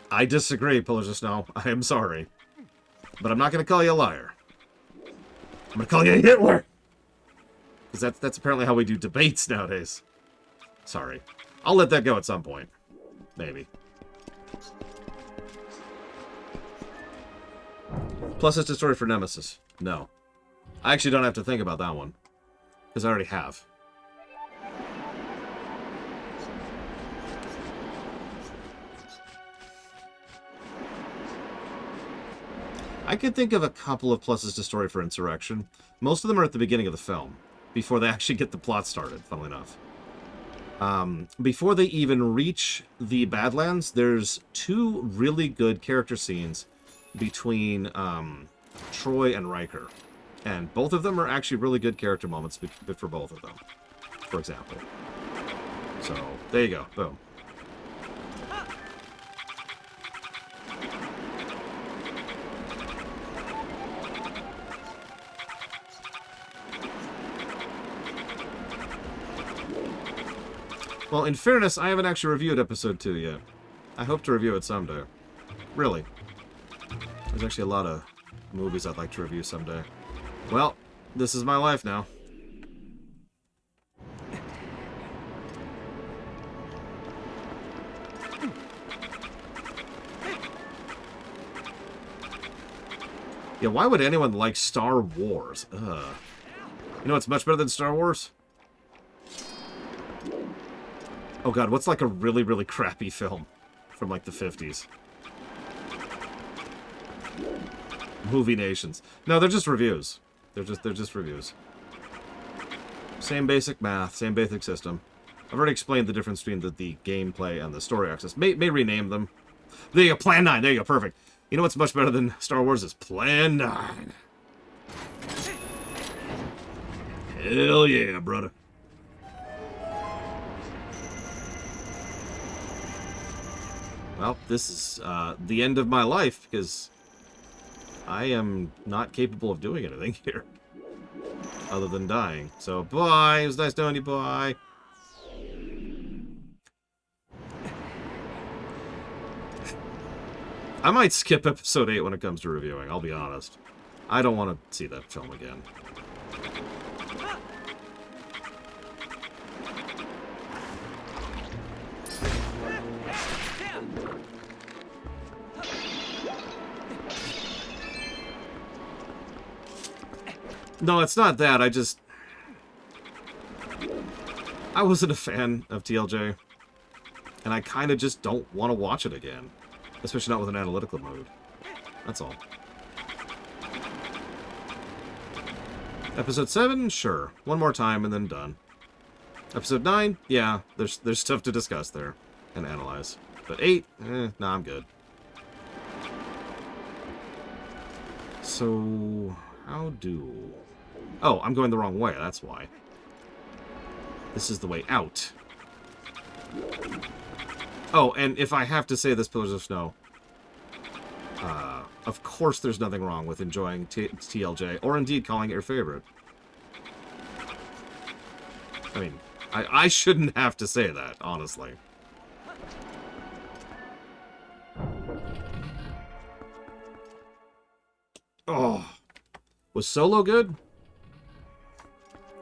S1: I disagree, Pillars of Snow. I am sorry. But I'm not going to call you a liar. I'm going to call you a Hitler! Because that's apparently how we do debates nowadays. Sorry. I'll let that go at some point. Maybe. Plus, it's a story for Nemesis. No. I actually don't have to think about that one. Because I already have. I could think of a couple of pluses to story for Insurrection. Most of them are at the beginning of the film, before they actually get the plot started, funnily enough. Before they even reach the Badlands, there's 2 really good character scenes between Troy and Riker. And both of them are actually really good character moments for both of them, for example. So, there you go. Boom. Well, in fairness, I haven't actually reviewed episode 2 yet. I hope to review it someday. Really. There's actually a lot of movies I'd like to review someday. Well, this is my life now. Yeah, why would anyone like Star Wars? Ugh. You know what's much better than Star Wars? Oh god, what's like a really, really crappy film from like the 50s? Movie Nations. No, they're just reviews. They're just reviews. Same basic math, same basic system. I've already explained the difference between the gameplay and the story access. May rename them. There you go, Plan 9. There you go, perfect. You know what's much better than Star Wars is Plan 9. Hell yeah, brother. Well, this is the end of my life, because I am not capable of doing anything here. Other than dying. So, bye! It was nice knowing you, bye! I might skip episode 8 when it comes to reviewing, I'll be honest. I don't want to see that film again. No, it's not that. I wasn't a fan of TLJ. And I kind of just don't want to watch it again. Especially not with an analytical mode. That's all. Episode 7? Sure. One more time and then done. Episode 9? Yeah, there's stuff to discuss there. And analyze. But 8? Nah, I'm good. So, how do... Oh, I'm going the wrong way, that's why. This is the way out. Oh, and if I have to say this, Pillars of Snow, of course there's nothing wrong with enjoying TLJ, or indeed calling it your favorite. I mean, I shouldn't have to say that, honestly. Oh. Was Solo good?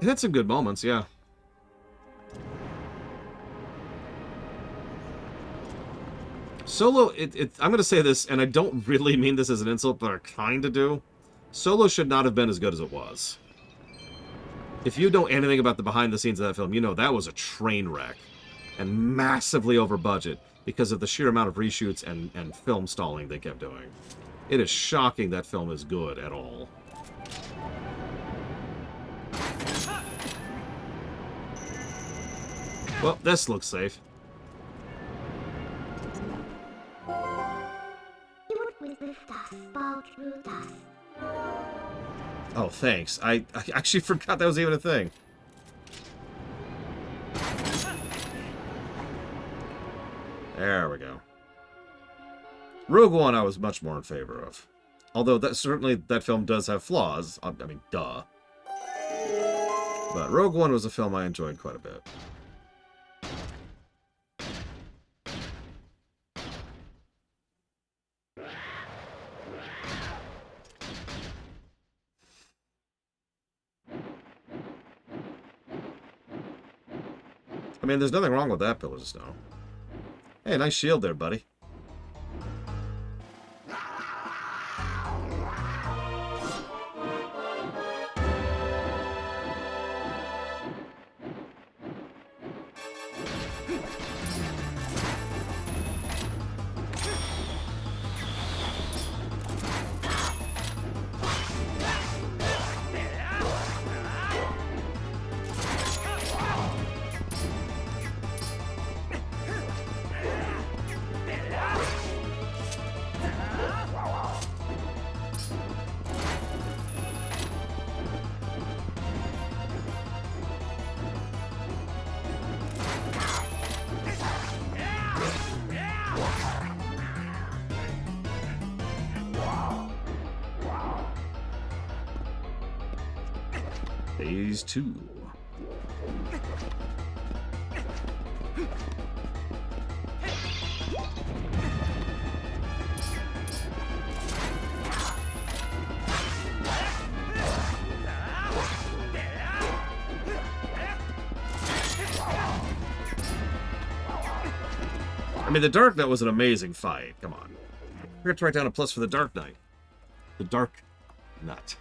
S1: It had some good moments, yeah. Solo, I'm going to say this, and I don't really mean this as an insult, but I kind of do. Solo should not have been as good as it was. If you know anything about the behind the scenes of that film, you know that was a train wreck. And massively over budget because of the sheer amount of reshoots and film stalling they kept doing. It is shocking that film is good at all. Well, this looks safe. Oh, thanks. I actually forgot that was even a thing. There we go. Rogue One I was much more in favor of. Although certainly that film does have flaws. I mean, duh. But Rogue One was a film I enjoyed quite a bit. I mean, there's nothing wrong with that, Pillars of Snow. Hey, nice shield there, buddy. Phase 2. I mean, the Dark Knight was an amazing fight. Come on. We're going to write down a plus for the Dark Knight. The Dark Nut.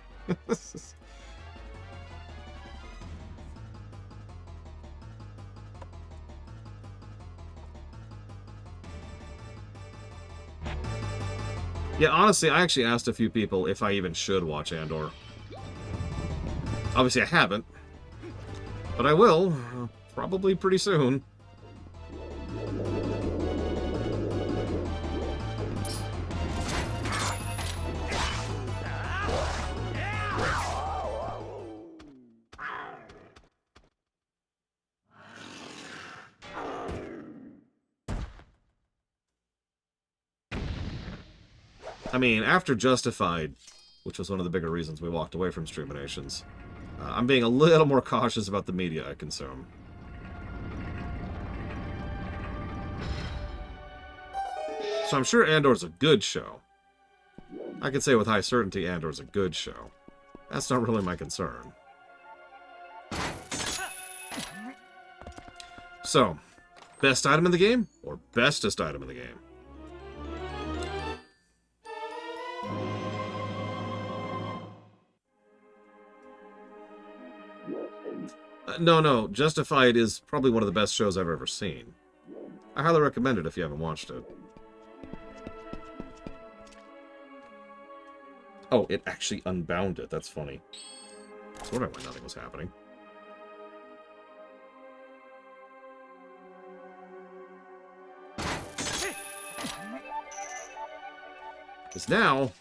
S1: Yeah, honestly, I actually asked a few people if I even should watch Andor. Obviously, I haven't. But I will. Probably pretty soon. I mean, after Justified, which was one of the bigger reasons we walked away from Streaminations, I'm being a little more cautious about the media I consume. So I'm sure Andor's a good show. I can say with high certainty Andor's a good show. That's not really my concern. So, best item in the game, or bestest item in the game? No. Justified is probably one of the best shows I've ever seen. I highly recommend it if you haven't watched it. Oh, it actually unbound it. That's funny. That's why nothing was happening. Because now,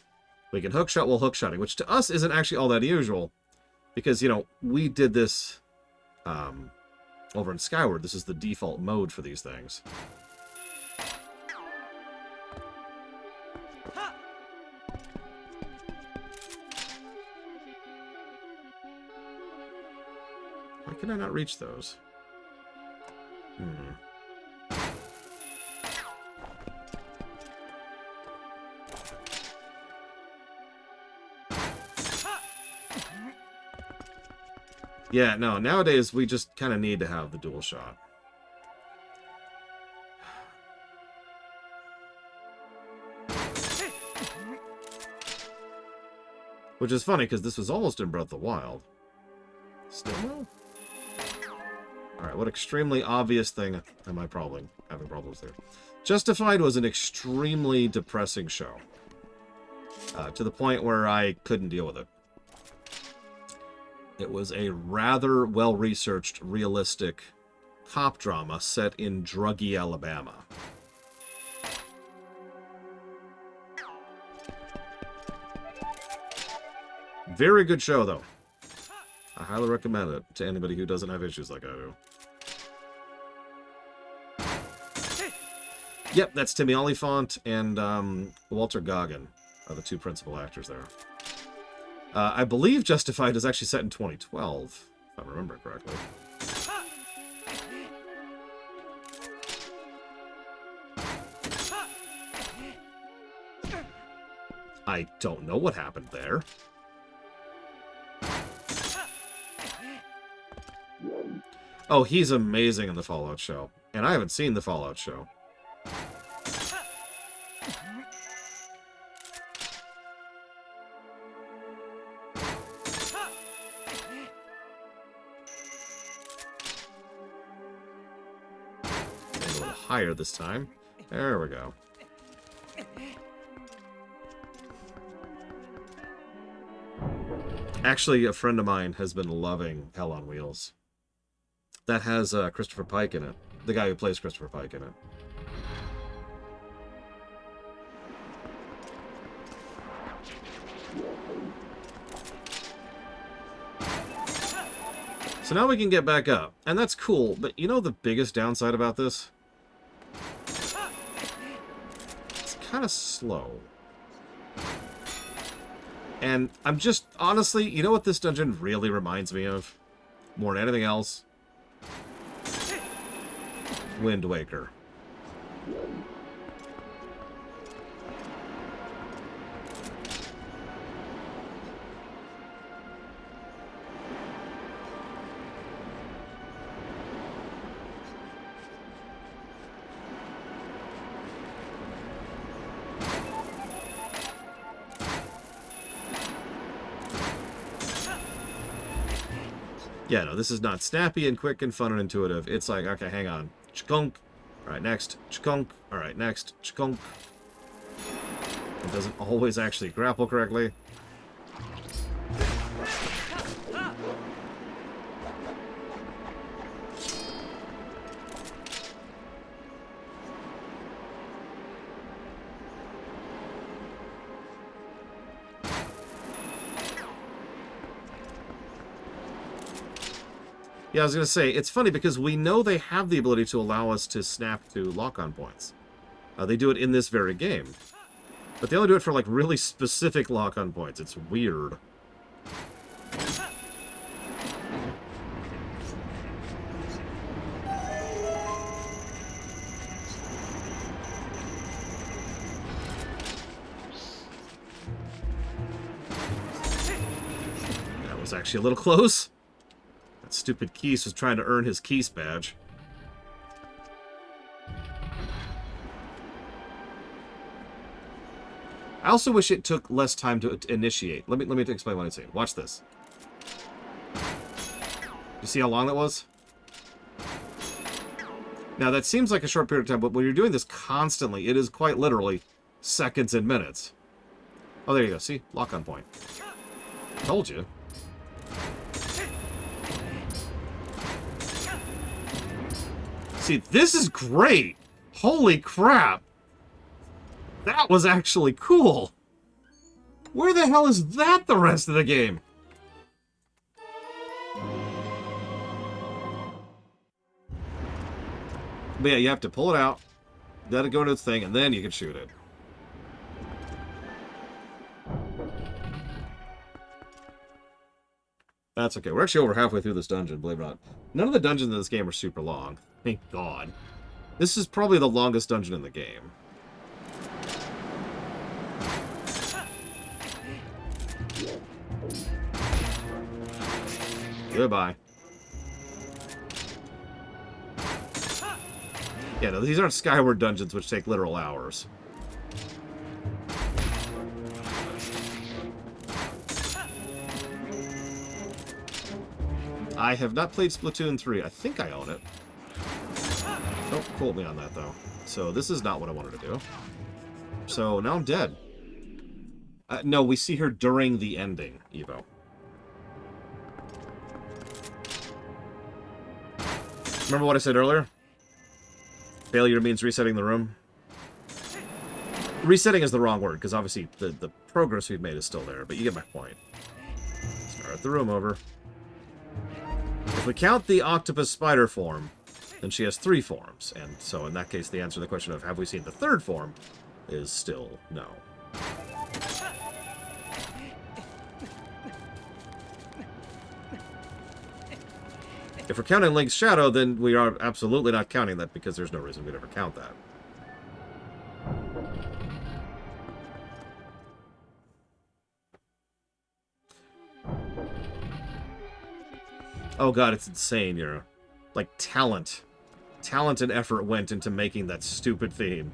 S1: we can hookshot while hookshotting, which to us isn't actually all that usual. Because, you know, we did this over in Skyward. This is the default mode for these things. Why can I not reach those? Yeah, no, nowadays we just kind of need to have the dual shot. Which is funny, because this was almost in Breath of the Wild. Still no? Alright, what extremely obvious thing am I probably having problems there? Justified was an extremely depressing show. To the point where I couldn't deal with it. It was a rather well-researched, realistic cop drama set in druggy Alabama. Very good show, though. I highly recommend it to anybody who doesn't have issues like I do. Yep, that's Timmy Oliphant and Walter Goggin are the two principal actors there. I believe Justified is actually set in 2012, if I remember correctly. I don't know what happened there. Oh, he's amazing in the Fallout show. And I haven't seen the Fallout show. A little higher this time. There we go. Actually, a friend of mine has been loving Hell on Wheels. That has Christopher Pike in it. The guy who plays Christopher Pike in it. So now we can get back up. And that's cool, but you know the biggest downside about this? It's kind of slow. And I'm just, honestly, you know what this dungeon really reminds me of? More than anything else? Wind Waker. Yeah, no, this is not snappy and quick and fun and intuitive. It's like, okay, hang on. Chkunk. Alright, next. Chkunk. Alright, next. Chkunk. It doesn't always actually grapple correctly. Yeah, I was going to say, it's funny because we know they have the ability to allow us to snap to lock-on points. They do it in this very game. But they only do it for, like, really specific lock-on points. It's weird. That was actually a little close. That stupid Keese was trying to earn his Keese badge. I also wish it took less time to initiate. Let me explain what I'm saying. Watch this. You see how long that was? Now, that seems like a short period of time, but when you're doing this constantly, it is quite literally seconds and minutes. Oh, there you go. See? Lock-on point. Told you. See, this is great! Holy crap! That was actually cool! Where the hell is that the rest of the game? But yeah, you have to pull it out, let it go into its thing, and then you can shoot it. That's okay. We're actually over halfway through this dungeon, believe it or not. None of the dungeons in this game are super long. Thank God. This is probably the longest dungeon in the game. Goodbye. Yeah, no, these aren't Skyward dungeons, which take literal hours. I have not played Splatoon 3. I think I own it. Don't quote me on that, though. So this is not what I wanted to do. So now I'm dead. No, we see her during the ending, Evo. Remember what I said earlier? Failure means resetting the room. Resetting is the wrong word, because obviously the progress we've made is still there, but you get my point. Start the room over. If we count the octopus spider form, then she has 3 forms, and so in that case the answer to the question of have we seen the 3rd form is still no. If we're counting Link's shadow, then we are absolutely not counting that because there's no reason we'd ever count that. Oh god, it's insane, you're like talent. Talent and effort went into making that stupid theme.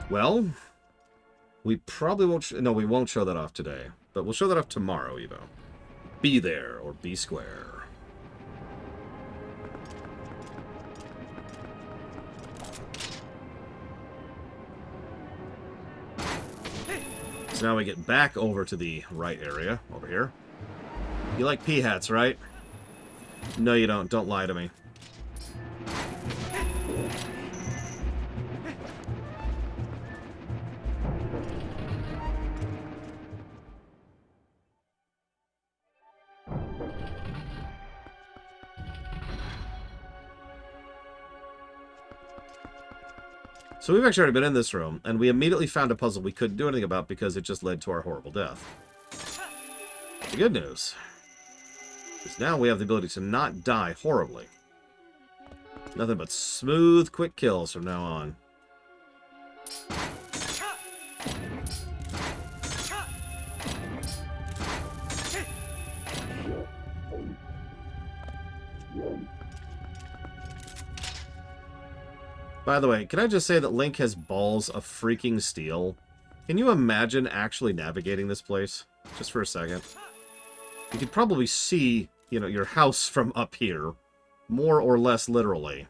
S1: Well, we probably won't... No, we won't show that off today. But we'll show that off tomorrow, Evo. Be there, or be square. So now we get back over to the right area, over here. You like pea hats, right? No, you don't. Don't lie to me. So we've actually already been in this room, and we immediately found a puzzle we couldn't do anything about because it just led to our horrible death. The good news is now we have the ability to not die horribly. Nothing but smooth, quick kills from now on. By the way, can I just say that Link has balls of freaking steel? Can you imagine actually navigating this place? Just for a second. You could probably see, you know, your house from up here. More or less literally.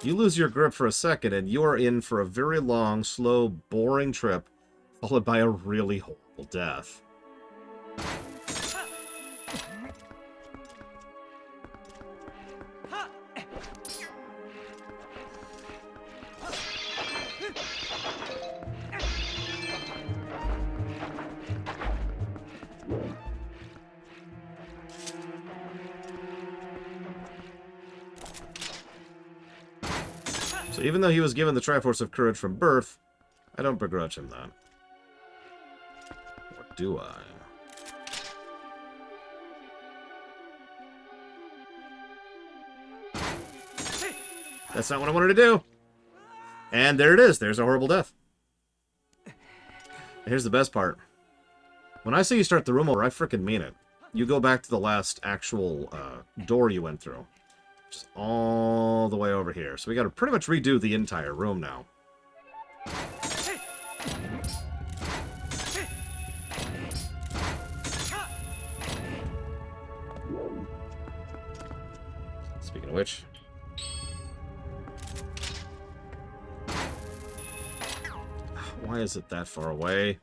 S1: You lose your grip for a second and you're in for a very long, slow, boring trip, followed by a really horrible death. So even though he was given the Triforce of Courage from birth, I don't begrudge him that. Or do I? That's not what I wanted to do. And there it is. There's a horrible death. Here's the best part. When I say you start the room over, I frickin' mean it. You go back to the last actual door you went through. Just all the way over here. So we gotta pretty much redo the entire room now. Speaking of which... Why is it that far away?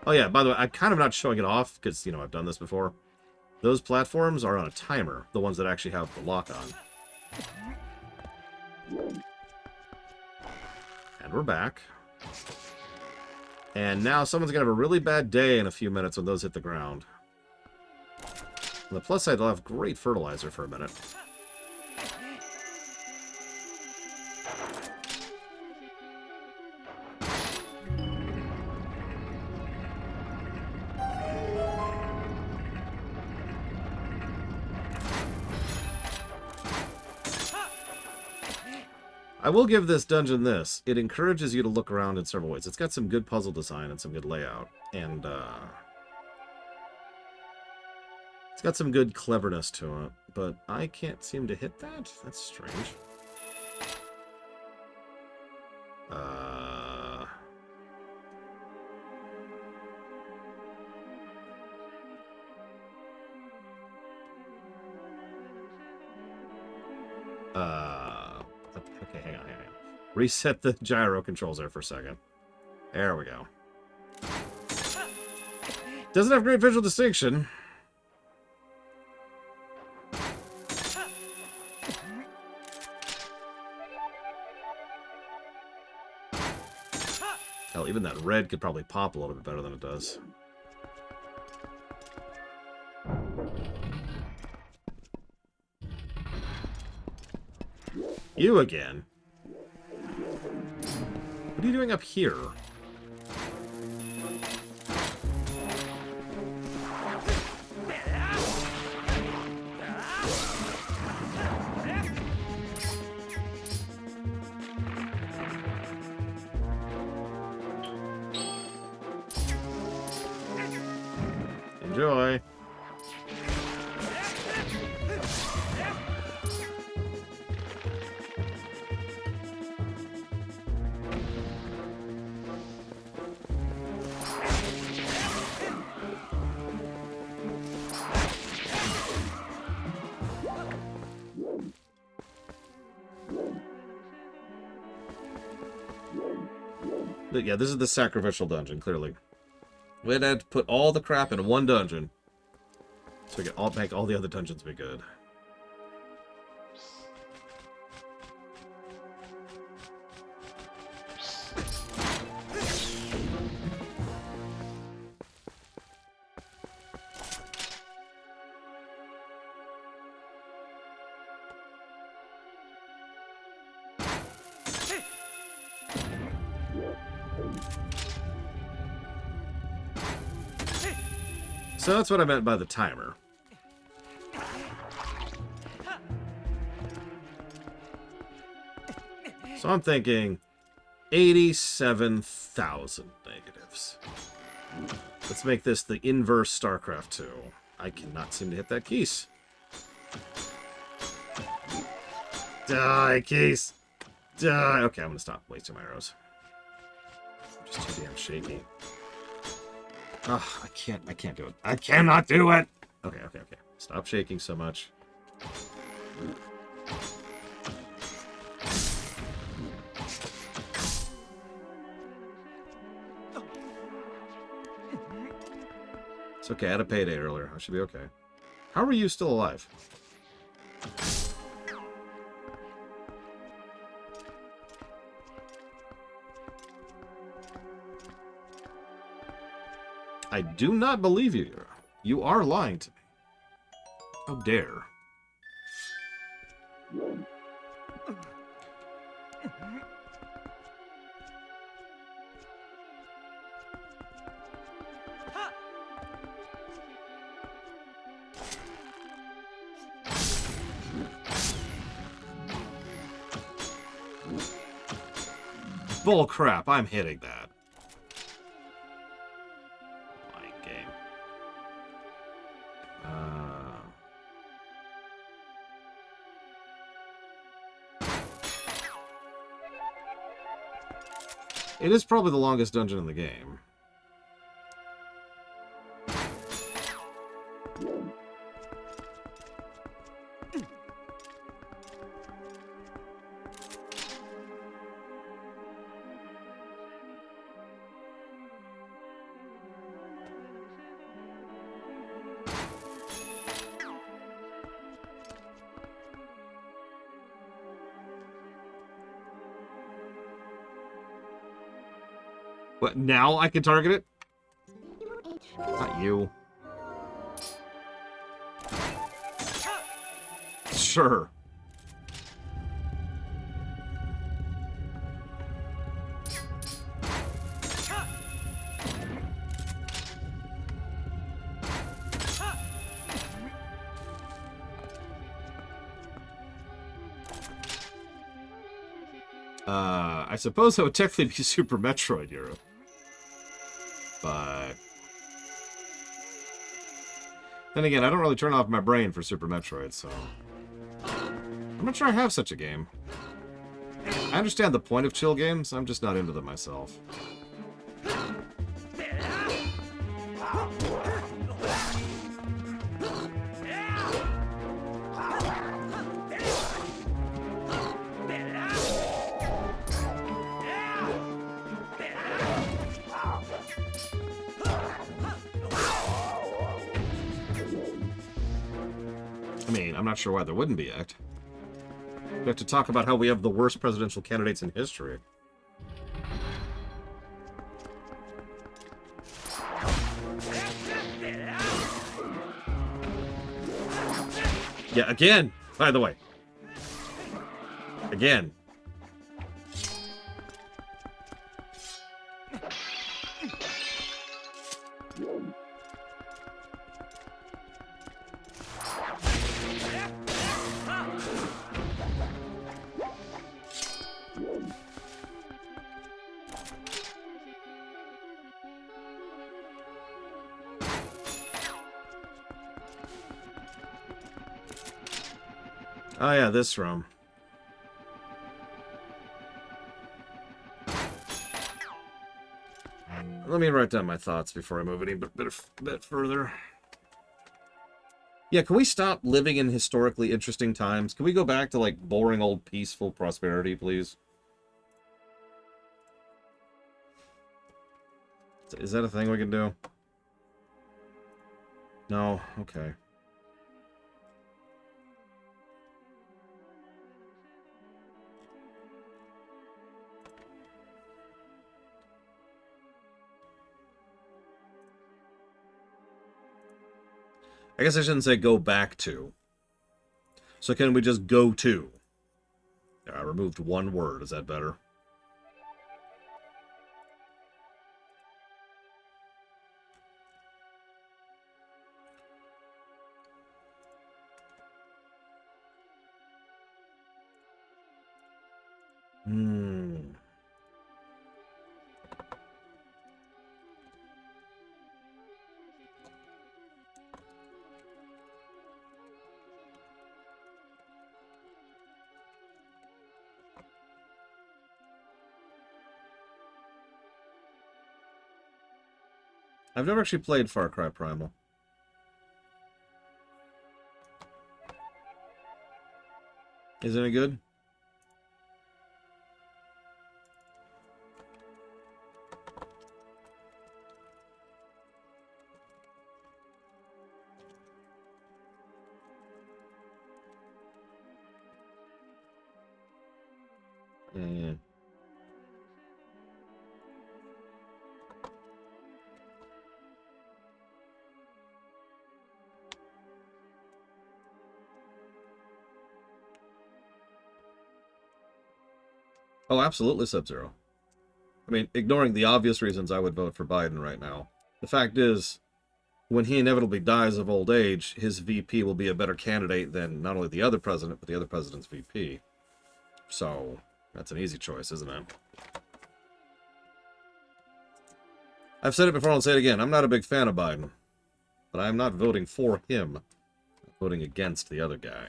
S1: Oh yeah, by the way, I'm kind of not showing it off, because, you know, I've done this before. Those platforms are on a timer, the ones that actually have the lock on. And we're back. And now someone's going to have a really bad day in a few minutes when those hit the ground. On the plus side, they'll have great fertilizer for a minute. I will give this dungeon this. It encourages you to look around in several ways. It's got some good puzzle design and some good layout. And, it's got some good cleverness to it. But I can't seem to hit that? That's strange. Okay, hang on. Reset the gyro controls there for a second. There we go. Doesn't have great visual distinction. Hell, even that red could probably pop a little bit better than it does. You again? What are you doing up here? Enjoy. But yeah, this is the sacrificial dungeon, clearly. We had to put all the crap in one dungeon, so we can make all the other dungeons be good. So that's what I meant by the timer. So I'm thinking 87,000 negatives. Let's make this the inverse StarCraft 2. I cannot seem to hit that keys. Die, keys! Die! Okay, I'm gonna stop wasting my arrows. I'm just too damn shaky. Ugh, I can't do it. I cannot do it! Okay. Stop shaking so much. It's okay, I had a payday earlier. I should be okay. How are you still alive? I do not believe you. You are lying to me. How dare. bull crap. I'm hitting that. Lying game. It is probably the longest dungeon in the game. What, now I can target it? Not you. Sure. I suppose that would technically be Super Metroid Europe. But then again, I don't really turn off my brain for Super Metroid, so I'm not sure I have such a game. I understand the point of chill games, I'm just not into them myself. I mean, I'm not sure why there wouldn't be Act. We have to talk about how we have the worst presidential candidates in history. Yeah, again, by the way. Again. Oh yeah, this room. Let me write down my thoughts before I move any bit further. Yeah, can we stop living in historically interesting times? Can we go back to, like, boring old peaceful prosperity, please? Is that a thing we can do? No? Okay. I guess I shouldn't say go back to. So can we just go to? I removed one word. Is that better? I've never actually played Far Cry Primal. Is it any good? Yeah. Oh, absolutely Sub-Zero. I mean, ignoring the obvious reasons I would vote for Biden right now. The fact is, when he inevitably dies of old age, his VP will be a better candidate than not only the other president, but the other president's VP. So, that's an easy choice, isn't it? I've said it before, I'll say it again. I'm not a big fan of Biden. But I'm not voting for him. I'm voting against the other guy.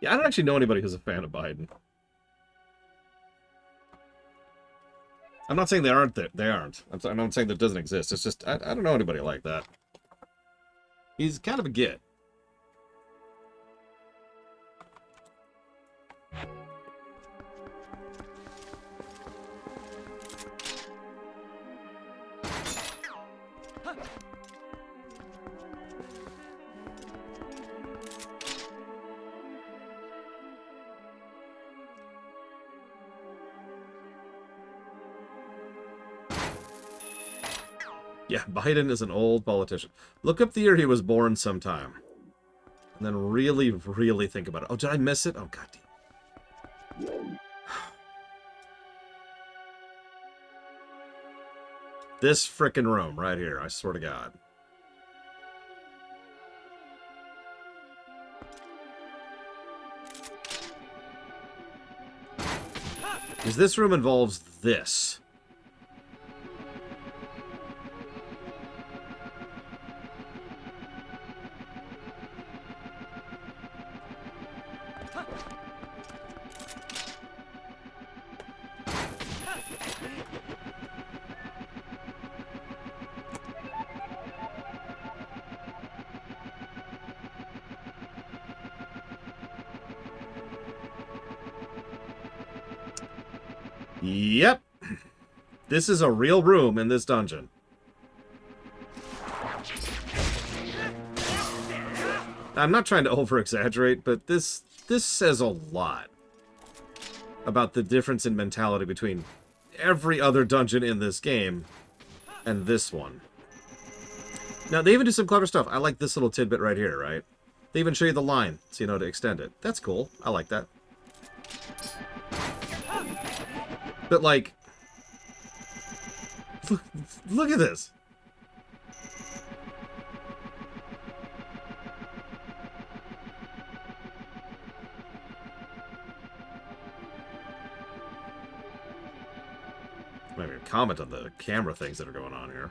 S1: Yeah, I don't actually know anybody who's a fan of Biden. I'm not saying they aren't. They aren't. I'm not saying that doesn't exist. It's just, I don't know anybody like that. He's kind of a git. Yeah, Biden is an old politician. Look up the year he was born sometime. And then really, really think about it. Oh, did I miss it? Oh, god damn. This frickin' room right here, I swear to God. Because this room involves this. Yep. This is a real room in this dungeon. I'm not trying to over-exaggerate, but this says a lot about the difference in mentality between every other dungeon in this game and this one. Now, they even do some clever stuff. I like this little tidbit right here, right? They even show you the line, so you know to extend it. That's cool. I like that. But, like, look at this. Maybe a comment on the camera things that are going on here.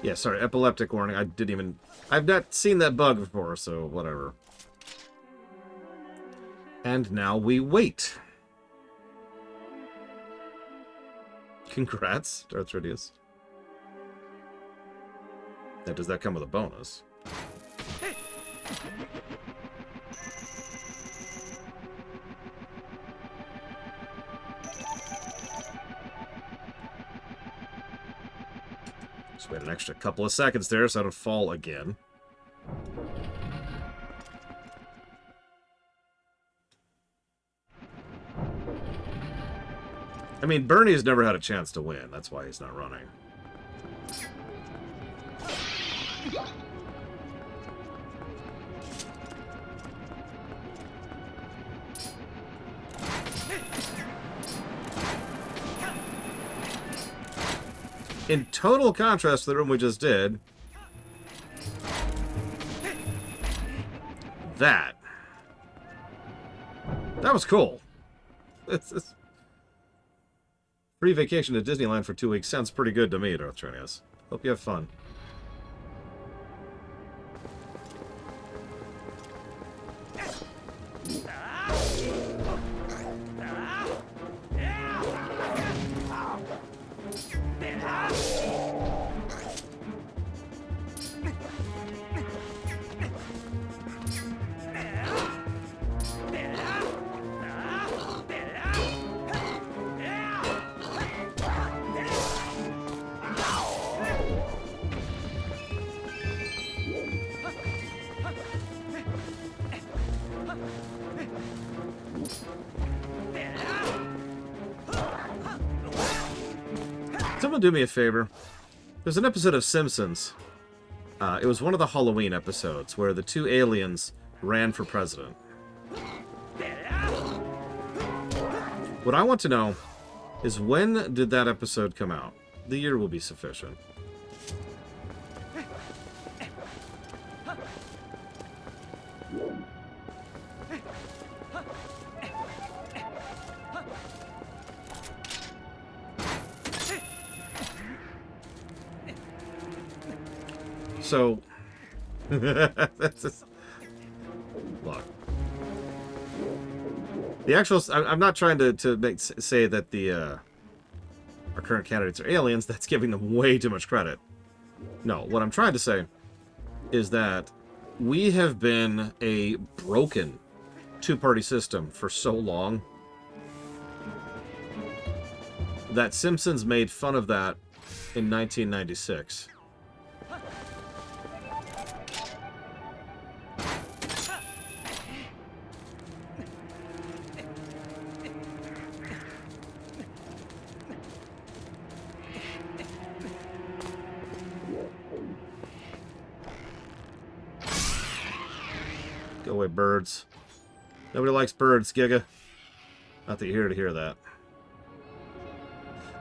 S1: Yeah, sorry, epileptic warning. I've not seen that bug before, so whatever. And now we wait. Congrats, Darth Sidious. Now, does that come with a bonus? Just wait an extra couple of seconds there so I don't fall again. I mean, Bernie's never had a chance to win. That's why he's not running. In total contrast to the room we just did, that was cool. It's free vacation to Disneyland for 2 weeks sounds pretty good to me, Darth Trinius. Hope you have fun. someone do me a favor? There's an episode of Simpsons. It was one of the Halloween episodes where the two aliens ran for president. What I want to know is, when did that episode come out? The year will be sufficient. So, that's just, look. The actual, I'm not trying to say that the our current candidates are aliens. That's giving them way too much credit. No, what I'm trying to say is that we have been a broken two-party system for so long that Simpsons made fun of that in 1996. Go away, birds. Nobody likes birds, Giga. Not that you're here to hear that.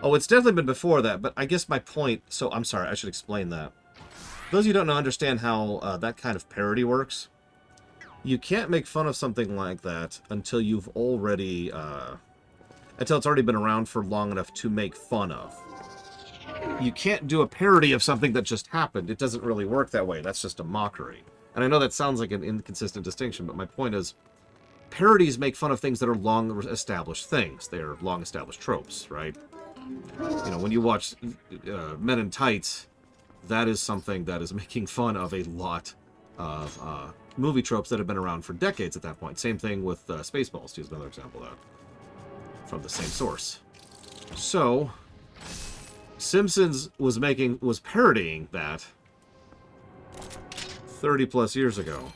S1: Oh, it's definitely been before that, but I guess my point... So, I'm sorry, I should explain that. Those of you who don't understand how that kind of parody works, you can't make fun of something like that until you've already... until it's already been around for long enough to make fun of. You can't do a parody of something that just happened. It doesn't really work that way. That's just a mockery. And I know that sounds like an inconsistent distinction, but my point is, parodies make fun of things that are long-established things. They're long-established tropes, right? You know, when you watch Men in Tights, that is something that is making fun of a lot of movie tropes that have been around for decades at that point. Same thing with Spaceballs, to use another example of that, from the same source. So, Simpsons was parodying that 30-plus years ago.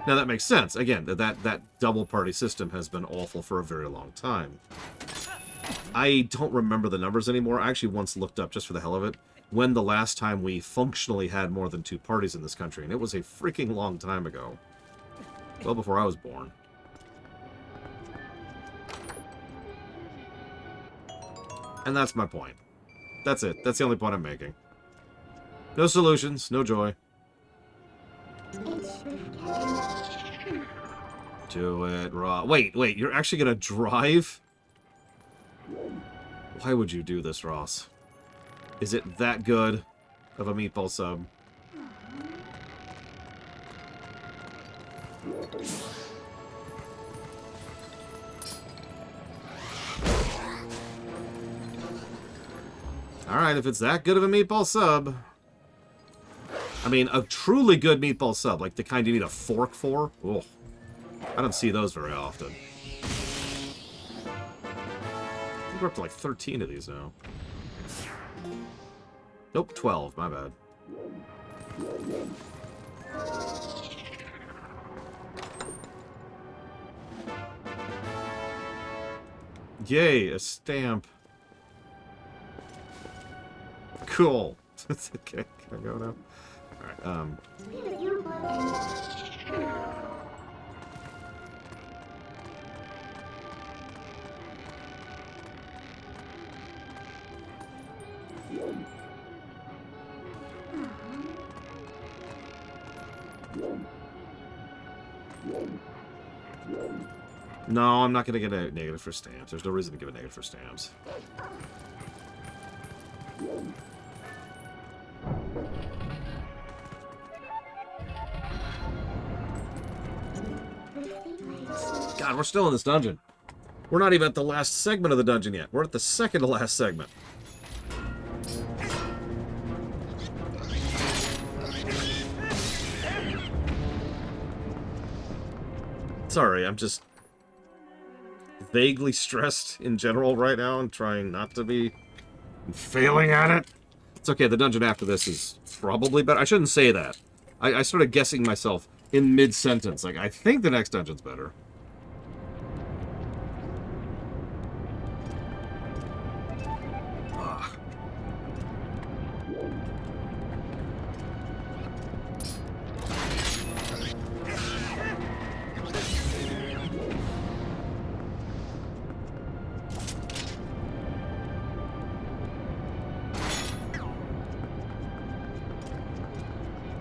S1: Now, that makes sense. Again, that double-party system has been awful for a very long time. I don't remember the numbers anymore. I actually once looked up, just for the hell of it, when the last time we functionally had more than two parties in this country, and it was a freaking long time ago. Well before I was born. And that's my point. That's it. That's the only point I'm making. No solutions, no joy. Do it, Ross. Wait, you're actually gonna drive? Why would you do this, Ross? Is it that good of a meatball sub? Alright, if it's that good of a meatball sub... I mean, a truly good meatball sub, like the kind you need a fork for? Ugh. I don't see those very often. I think we're up to like 13 of these now. Nope, 12. My bad. Yay, a stamp. Cool. Okay, can I go now? Alright, no, I'm not going to get a negative for stamps. There's no reason to give a negative for stamps. God, we're still in this dungeon. We're not even at the last segment of the dungeon yet. We're at the second to last segment. Sorry, I'm just vaguely stressed in general right now and trying not to be failing at it. It's okay, the dungeon after this is probably better. I shouldn't say that. I started guessing myself in mid-sentence. Like, I think the next dungeon's better. Ugh.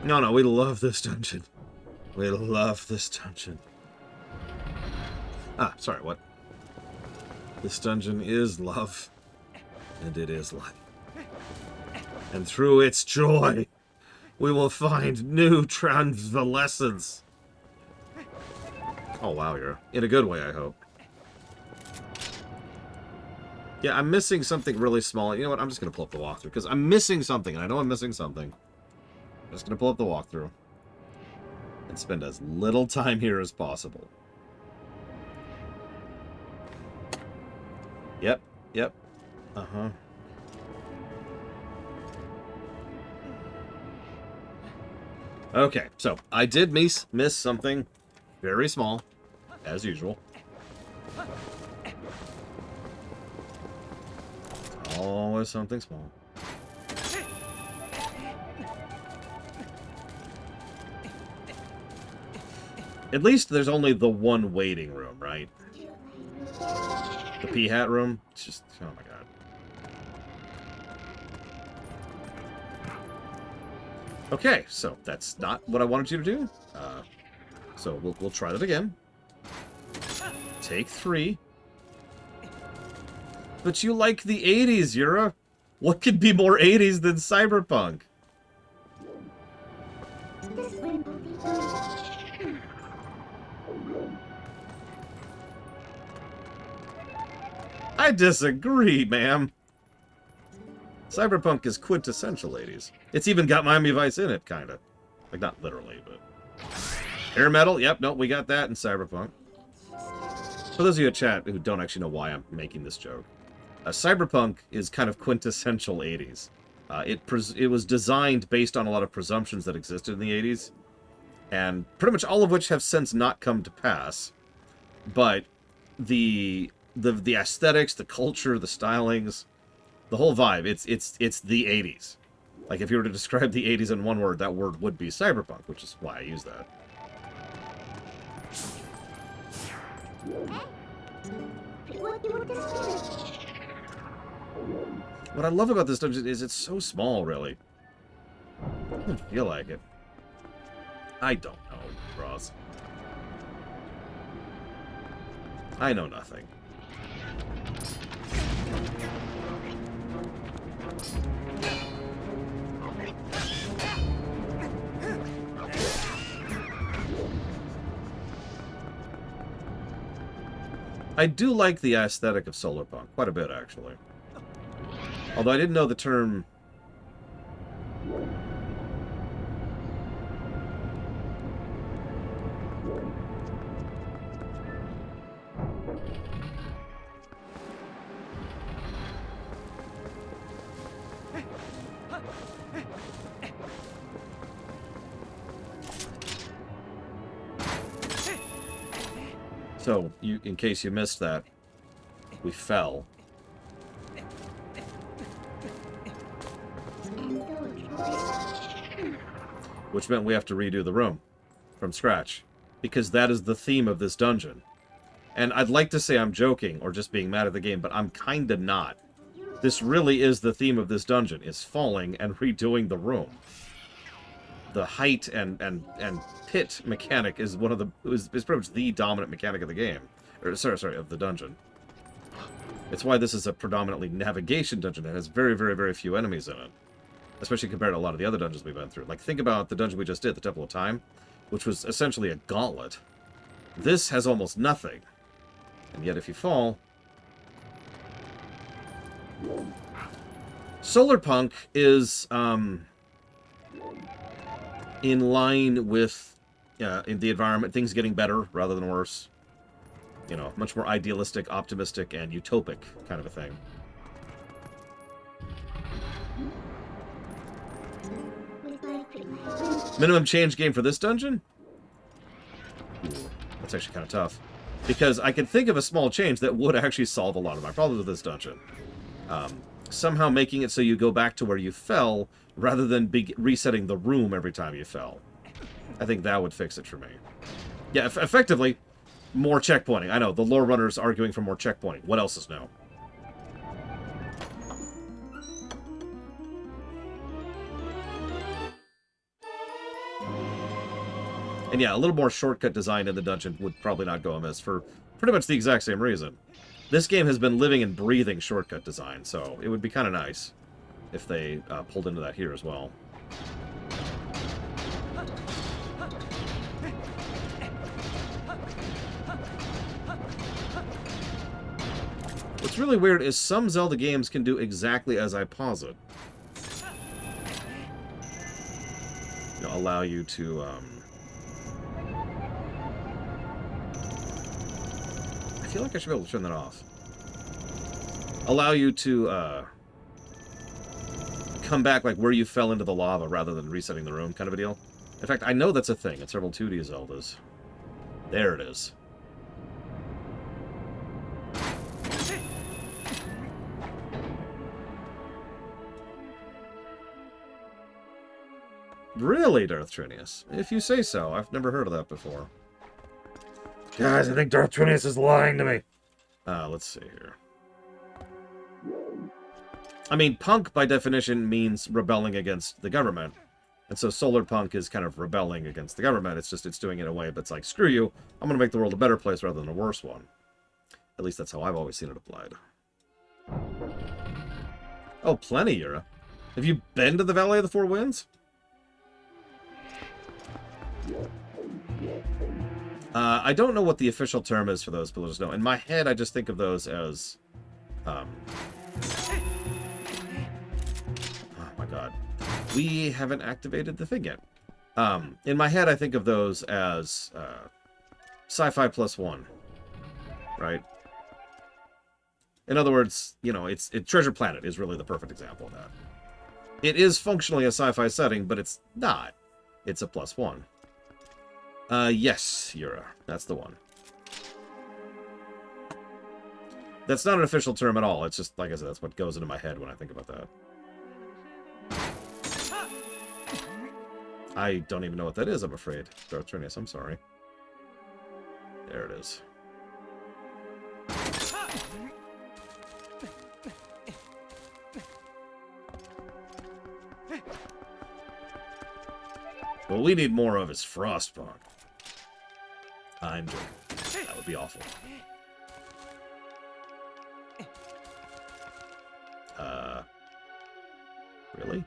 S1: No, no, we love this dungeon. We love this dungeon. Ah, sorry, what? This dungeon is love, and it is light. And through its joy, we will find new transvalescence. Oh, wow, you're in a good way, I hope. Yeah, I'm missing something really small. You know what? I'm just going to pull up the walkthrough, because I'm missing something, and I know I'm missing something. I'm just going to pull up the walkthrough and spend as little time here as possible. Yep, yep. Uh-huh. Okay, so I did miss something very small, as usual. Always something small. At least there's only the one waiting room, right? The pea hat room? It's just, oh my god. Okay, so that's not what I wanted you to do. So we'll try that again. Take 3. But you like the 80s, Yura. What could be more 80s than Cyberpunk?
S2: This wind will be good.
S1: I disagree, ma'am. Cyberpunk is quintessential 80s. It's even got Miami Vice in it, kind of. Like, not literally, but... Hair metal? Yep, nope, we got that in Cyberpunk. For those of you in chat who don't actually know why I'm making this joke, Cyberpunk is kind of quintessential 80s. It was designed based on a lot of presumptions that existed in the 80s, and pretty much all of which have since not come to pass. But the aesthetics, the culture, the stylings, the whole vibe, it's the 80s. Like, if you were to describe the 80s in one word, that word would be cyberpunk, which is why I use that. What I love about this dungeon is it's so small, really. I don't feel like it. I don't know, Ross. I know nothing. I do like the aesthetic of Solarpunk quite a bit, actually. Although I didn't know the term... So, in case you missed that, we fell. Which meant we have to redo the room from scratch, because that is the theme of this dungeon. And I'd like to say I'm joking or just being mad at the game, but I'm kinda not. This really is the theme of this dungeon, is falling and redoing the room. The height and pit mechanic is one of the is pretty much the dominant mechanic of the game. Or sorry, of the dungeon. It's why this is a predominantly navigation dungeon that has very, very, very few enemies in it. Especially compared to a lot of the other dungeons we've been through. Like, think about the dungeon we just did, the Temple of Time, which was essentially a gauntlet. This has almost nothing. And yet if you fall... Solarpunk is, in line with in the environment, things getting better rather than worse. You know, much more idealistic, optimistic, and utopic kind of a thing. Minimum change game for this dungeon? Ooh, that's actually kind of tough. Because I can think of a small change that would actually solve a lot of my problems with this dungeon. Somehow making it so you go back to where you fell, rather than resetting the room every time you fell. I think that would fix it for me. Yeah, effectively, more checkpointing. I know, the lore runner's arguing for more checkpointing. What else is new? And yeah, a little more shortcut design in the dungeon would probably not go amiss for pretty much the exact same reason. This game has been living and breathing shortcut design, so it would be kind of nice if they pulled into that here as well. What's really weird is some Zelda games can do exactly as I posit. You know, allow you to, I feel like I should be able to turn that off. Allow you to, come back like where you fell into the lava rather than resetting the room kind of a deal. In fact, I know that's a thing in several 2D Zeldas. There it is. Really, Darth Trinius? If you say so. I've never heard of that before. Guys, I think Darth Trinius is lying to me. Let's see here. I mean, punk, by definition, means rebelling against the government. And so solar punk is kind of rebelling against the government. It's just, it's doing it in a way, but it's like, screw you, I'm going to make the world a better place rather than a worse one. At least that's how I've always seen it applied. Oh, plenty, Yura. Have you been to the Valley of the Four Winds? I don't know what the official term is for those, but just know. In my head, I just think of those as... oh my god. We haven't activated the thing yet. In my head, I think of those as sci-fi +1. Right? In other words, you know, Treasure Planet is really the perfect example of that. It is functionally a sci-fi setting, but it's not. It's a +1. Yes, Yura. That's the one. That's not an official term at all. It's just, like I said, that's what goes into my head when I think about that. I don't even know what that is, I'm afraid. Darth Trinius, I'm sorry. There it is. What we need more of is Frostpunk. I'm joking. That would be awful. Really?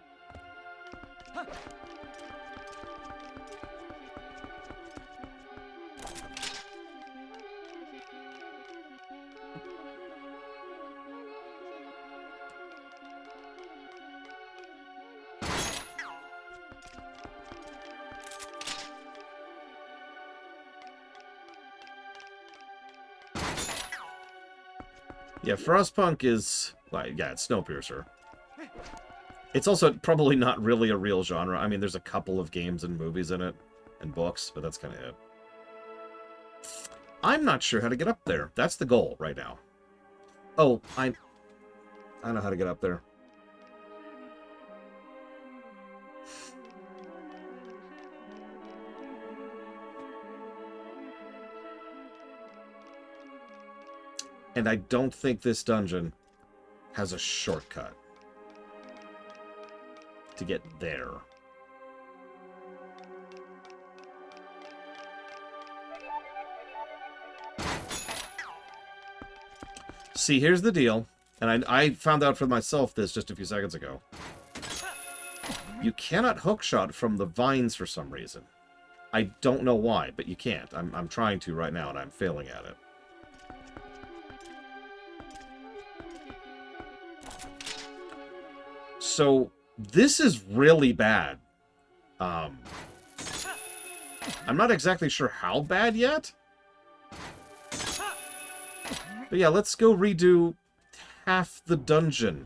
S1: Yeah, Frostpunk is, like, yeah, it's Snowpiercer. It's also probably not really a real genre. I mean, there's a couple of games and movies in it, and books, but that's kind of it. I'm not sure how to get up there. That's the goal right now. Oh, I know how to get up there. And I don't think this dungeon has a shortcut to get there. See, here's the deal. And I found out for myself this just a few seconds ago. You cannot hookshot from the vines for some reason. I don't know why, but you can't. I'm trying to right now, and I'm failing at it. So, this is really bad. I'm not exactly sure how bad yet. But yeah, let's go redo half the dungeon.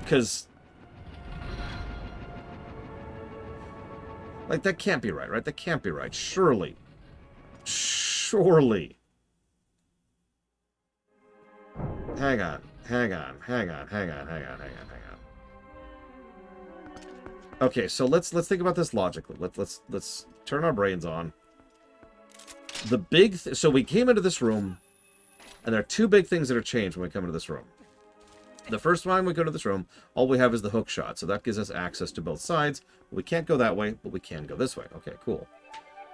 S1: Because... like, that can't be right, right? That can't be right. Surely. Surely. Hang on. Okay, so let's think about this logically. Let's turn our brains on. The big so we came into this room, and there are two big things that are changed when we come into this room. The first time we go to this room, all we have is the hook shot, so that gives us access to both sides. We can't go that way, but we can go this way. Okay, cool.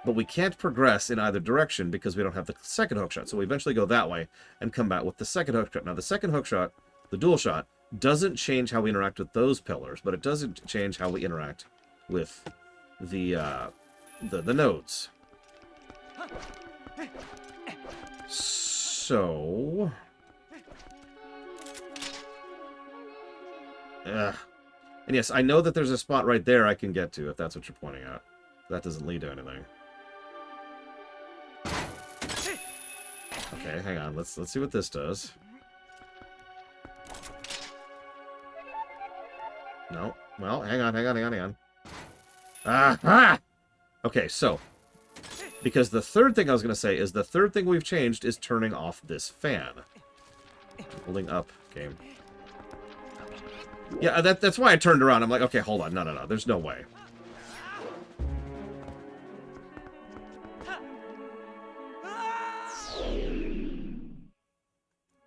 S1: But we can't progress in either direction because we don't have the second hook shot. So we eventually go that way and come back with the second hook shot. Now, the second hook shot, the dual shot, doesn't change how we interact with those pillars, but it doesn't change how we interact with the nodes. So... and yes, I know that there's a spot right there I can get to, if that's what you're pointing at. That doesn't lead to anything. Okay, hang on. Let's see what this does. No. Well, hang on. Aha! Okay, so... Because the third thing I was going to say is the third thing we've changed is turning off this fan. Holding up, game. Yeah, that's why I turned around. I'm like, okay, hold on. No. There's no way.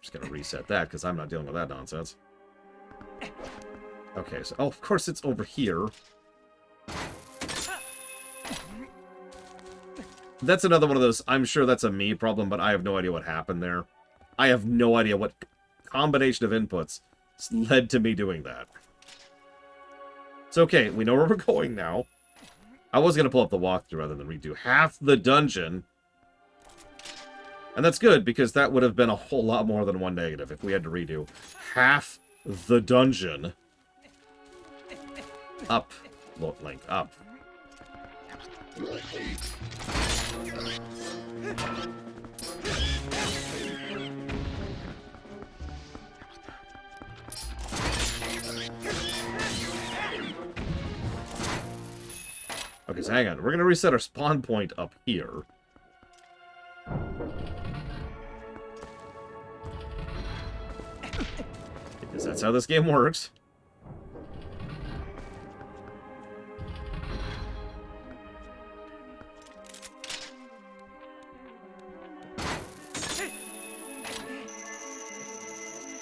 S1: Just going to reset that because I'm not dealing with that nonsense. Okay, so... Oh, of course it's over here. That's another one of those, I'm sure that's a me problem, but I have no idea what happened there. I have no idea what combination of inputs led to me doing that. It's okay, we know where we're going now. I was going to pull up the walkthrough rather than redo half the dungeon. And that's good, because that would have been a whole lot more than one negative if we had to redo half the dungeon. Up. Link, up. Okay, so hang on. We're going to reset our spawn point up here. Because that's how this game works.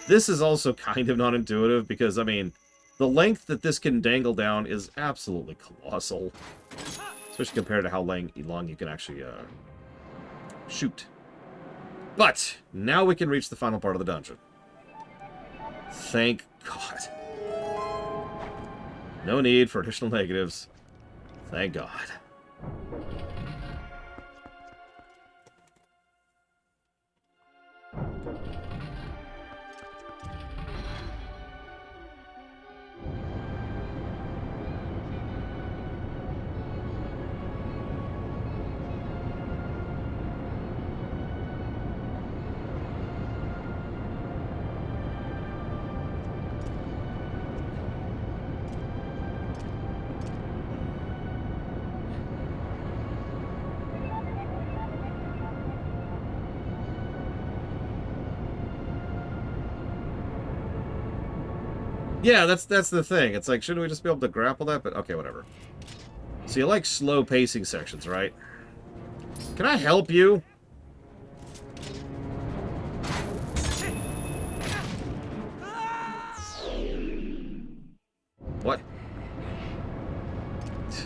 S1: This is also kind of not intuitive because, I mean, the length that this can dangle down is absolutely colossal. Especially compared to how long you can actually shoot. But now we can reach the final part of the dungeon. Thank God. No need for additional negatives. Thank God. Yeah, that's the thing. It's like, shouldn't we just be able to grapple that? But okay, whatever. So you like slow pacing sections, right? Can I help you? What?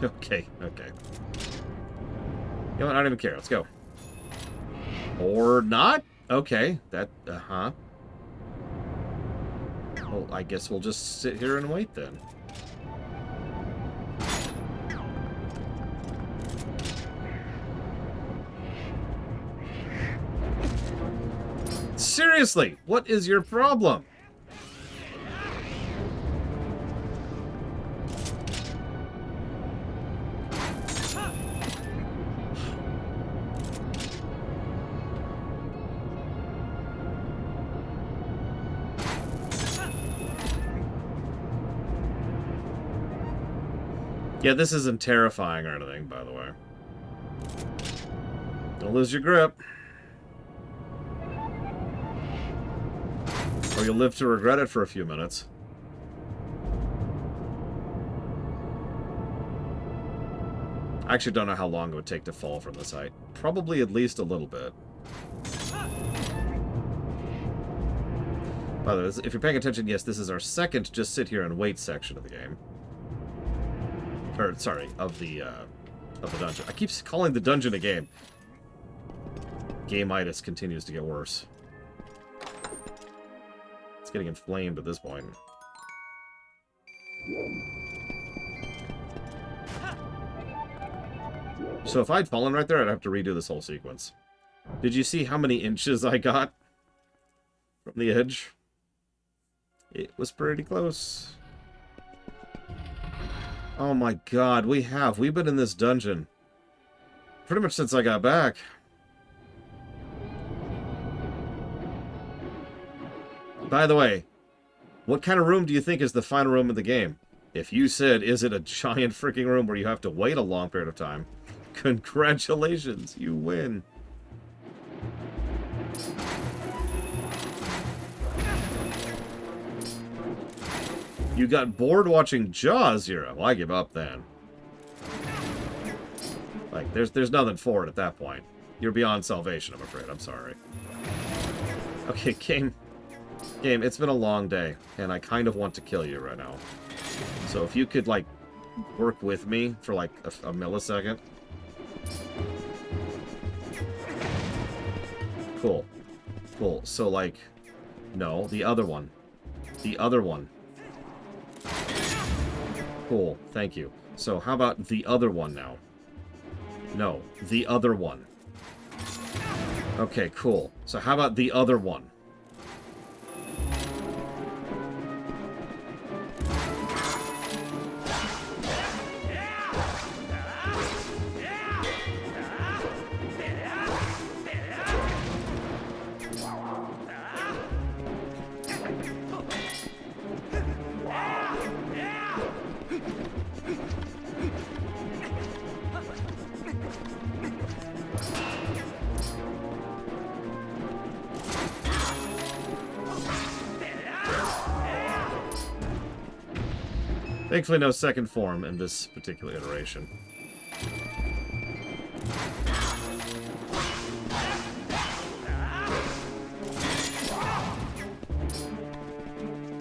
S1: Okay. You know what? I don't even care. Let's go. Or not? Okay. That, uh-huh. Well, I guess we'll just sit here and wait then. Seriously, what is your problem? Yeah, this isn't terrifying or anything, by the way. Don't lose your grip. Or you'll live to regret it for a few minutes. I actually don't know how long it would take to fall from this height. Probably at least a little bit. By the way, if you're paying attention, yes, this is our second just sit here and wait section of the game. Or, sorry, of the dungeon. I keep calling the dungeon a game. Game-itis continues to get worse. It's getting inflamed at this point. So if I'd fallen right there, I'd have to redo this whole sequence. Did you see how many inches I got from the edge? It was pretty close. Oh my god, we've been in this dungeon pretty much since I got back. By the way, what kind of room do you think is the final room of the game? If you said, is it a giant freaking room where you have to wait a long period of time, congratulations, you win. You got bored watching Jaws Zero. Well, I give up then. Like, there's nothing for it at that point. You're beyond salvation, I'm afraid. I'm sorry. Okay, game, it's been a long day, and I kind of want to kill you right now. So if you could, like, work with me for, like, a millisecond. Cool. Cool. So, like, no, the other one. The other one. Cool, thank you. So, how about the other one now? No, the other one. Okay, cool. So, how about the other one? Thankfully, no second form in this particular iteration.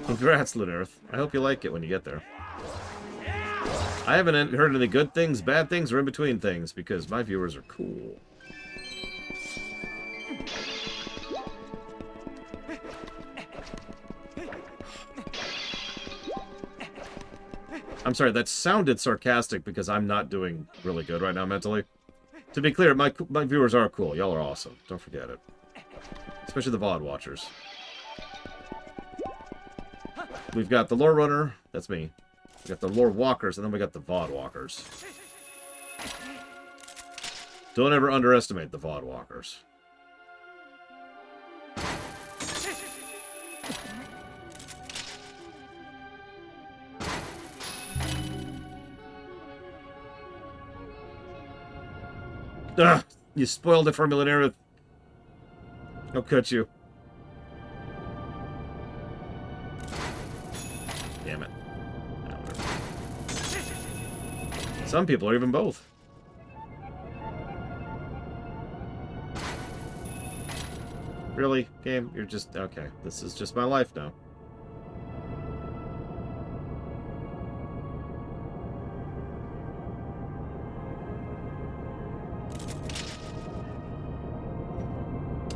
S1: Congrats, Lunearth. I hope you like it when you get there. I haven't heard any good things, bad things, or in-between things, because my viewers are cool. I'm sorry, that sounded sarcastic because I'm not doing really good right now mentally. To be clear, my viewers are cool. Y'all are awesome. Don't forget it. Especially the VOD watchers. We've got the lore runner. That's me. We got the lore walkers, and then we got the VOD walkers. Don't ever underestimate the VOD walkers. Ugh! You spoiled it for me, Lunearth. I'll cut you. Damn it. Ah, whatever. Some people are even both. Really, game? You're just... Okay, this is just my life now.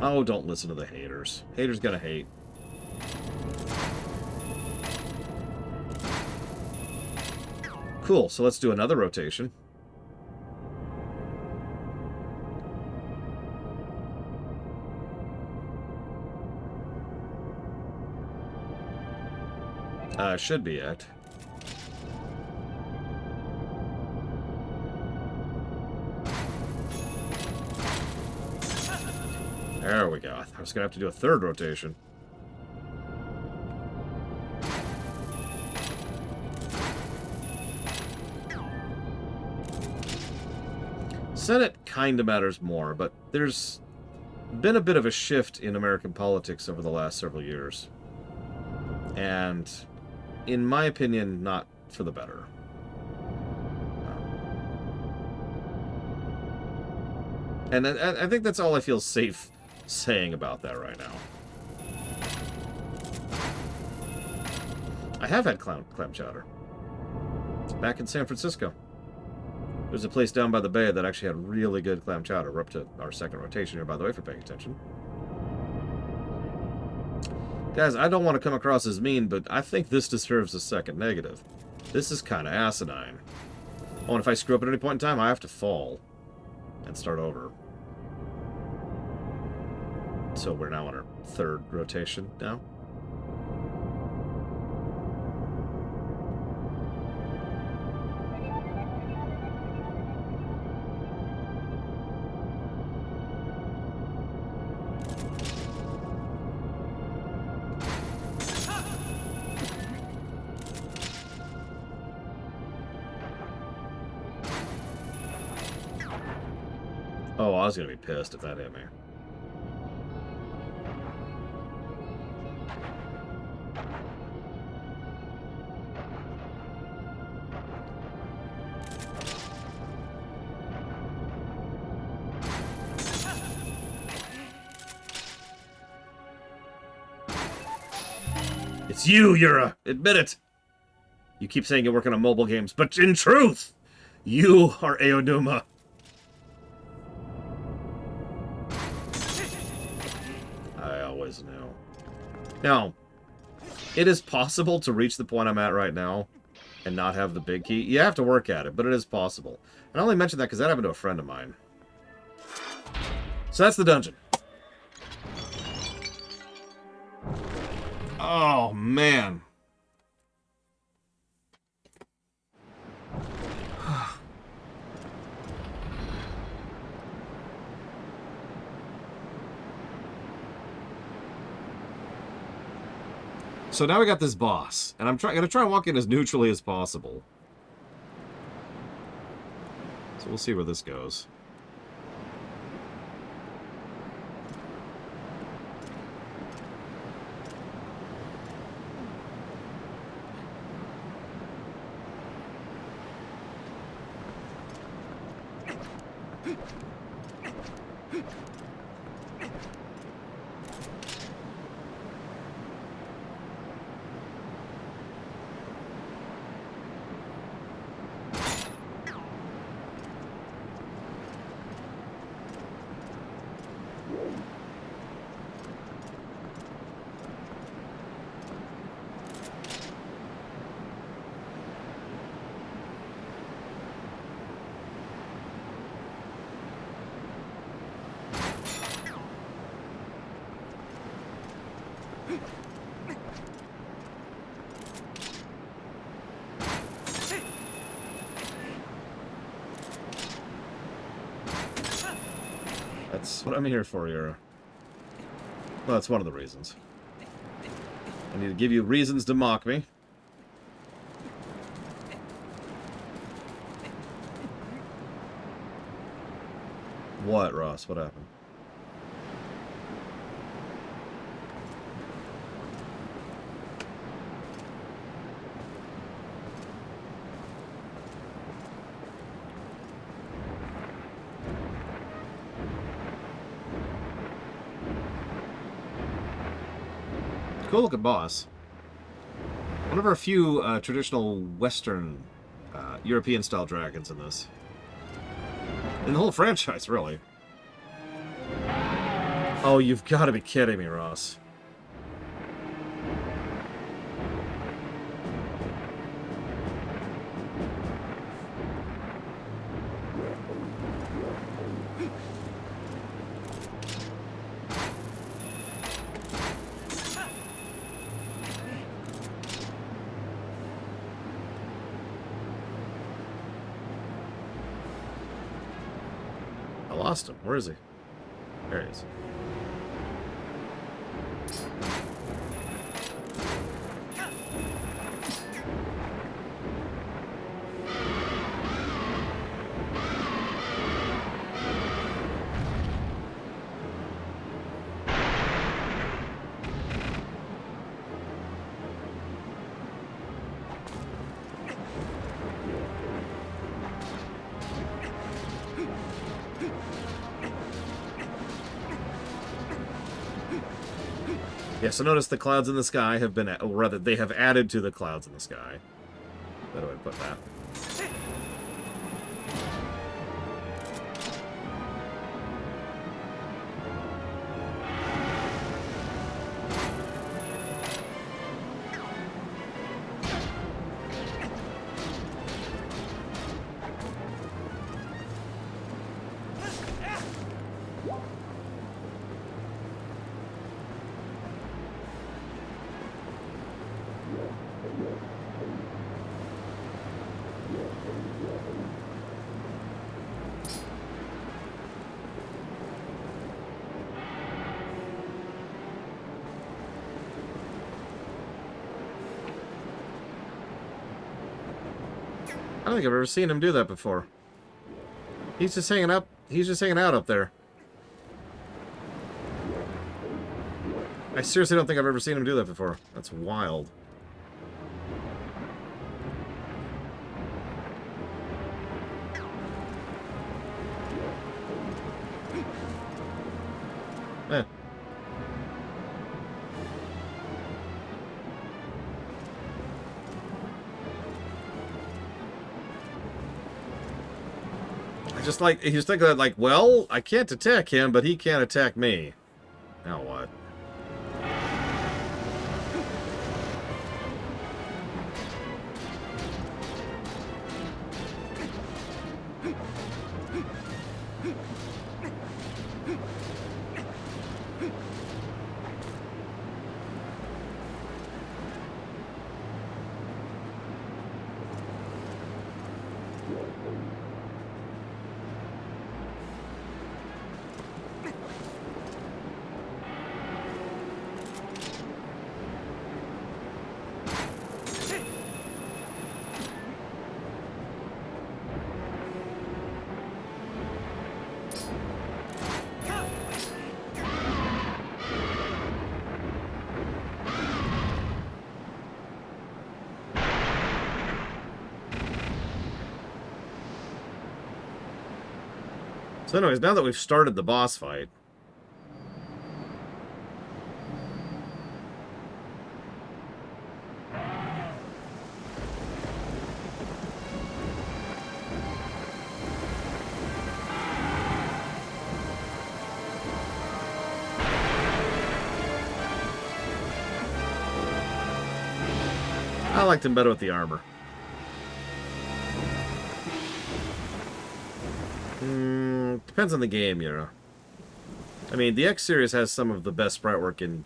S1: Oh, don't listen to the haters. Haters gonna hate. Cool, so let's do another rotation. Should be it. There we go. I was going to have to do a third rotation. Senate kind of matters more, but there's been a bit of a shift in American politics over the last several years. And, in my opinion, not for the better. And I think that's all I feel safe saying about that right now. I have had clam chowder. Back in San Francisco. There's a place down by the bay that actually had really good clam chowder. We're up to our second rotation here, by the way, for paying attention. Guys, I don't want to come across as mean, but I think this deserves a second negative. This is kind of asinine. Oh, and if I screw up at any point in time, I have to fall and start over. So we're now on our third rotation now. Oh, I was going to be pissed if that hit me. It's you, Yura! Admit it! You keep saying you're working on mobile games, but in truth, you are Aonuma. I always knew. Now, it is possible to reach the point I'm at right now and not have the big key. You have to work at it, but it is possible. And I only mention that because that happened to a friend of mine. So that's the dungeon. Oh, man. So now we got this boss, and I'm gonna try and walk in as neutrally as possible. So we'll see where this goes. That's what I'm here for, Yura. Well, that's one of the reasons. I need to give you reasons to mock me. What, Ross? What happened? Cool looking boss. One of our few traditional Western European style dragons in this. In the whole franchise, really. Oh, you've got to be kidding me, Ross. I lost him. Where is he? There he is. Yeah, so notice the clouds in the sky have been, or rather, they have added to the clouds in the sky. Where do I put that? I don't think I've ever seen him do that before. He's just hanging up. He's just hanging out up there. I seriously don't think I've ever seen him do that before. That's wild. Eh. Just like, he's thinking that, like, well, I can't attack him, but he can't attack me. Now what? So anyways, now that we've started the boss fight... I liked him better with the armor. Depends on the game, you know. I mean, the X series has some of the best sprite work in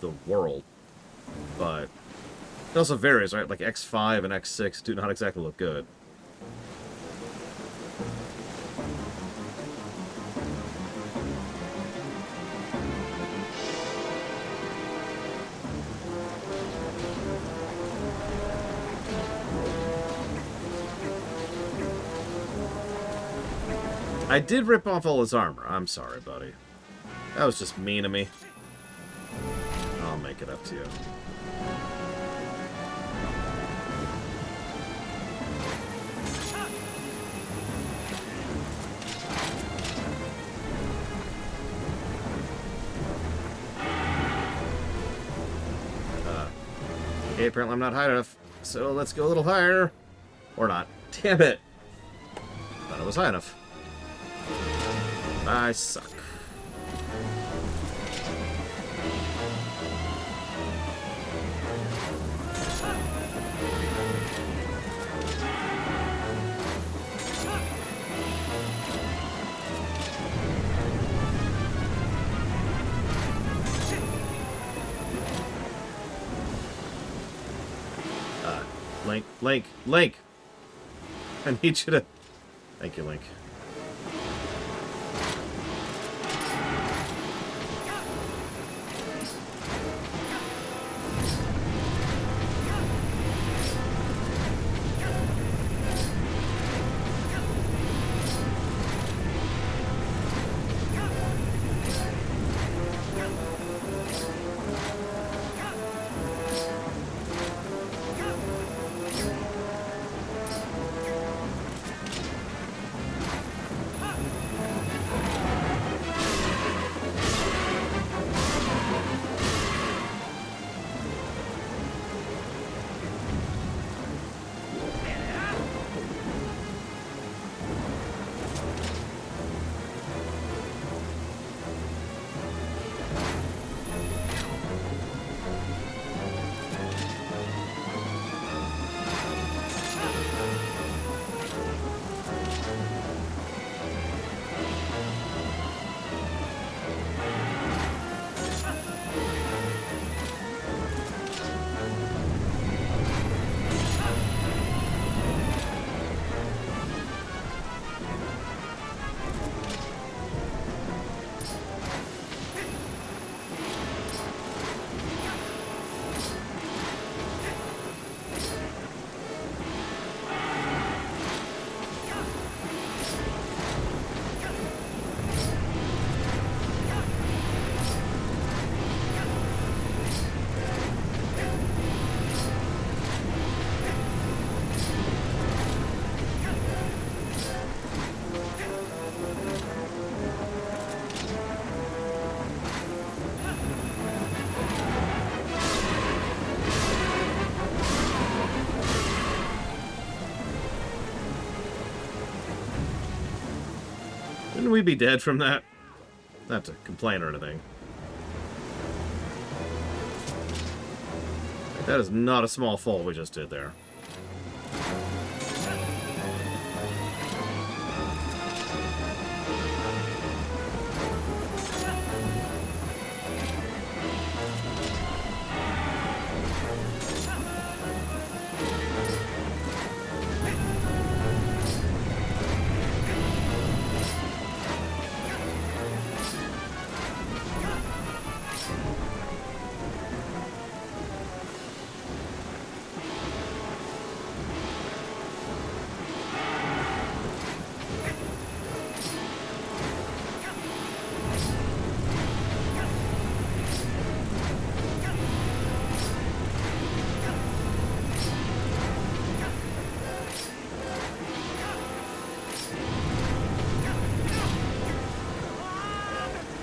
S1: the world, but it also varies, right? Like X5 and X6 do not exactly look good. I did rip off all his armor. I'm sorry, buddy. That was just mean of me. I'll make it up to you. Okay, apparently I'm not high enough. So let's go a little higher. Or not. Damn it. Thought it was high enough. I suck. Link! I need you to... Thank you, Link. Shouldn't we be dead from that? Not to complain or anything. That is not a small fall we just did there.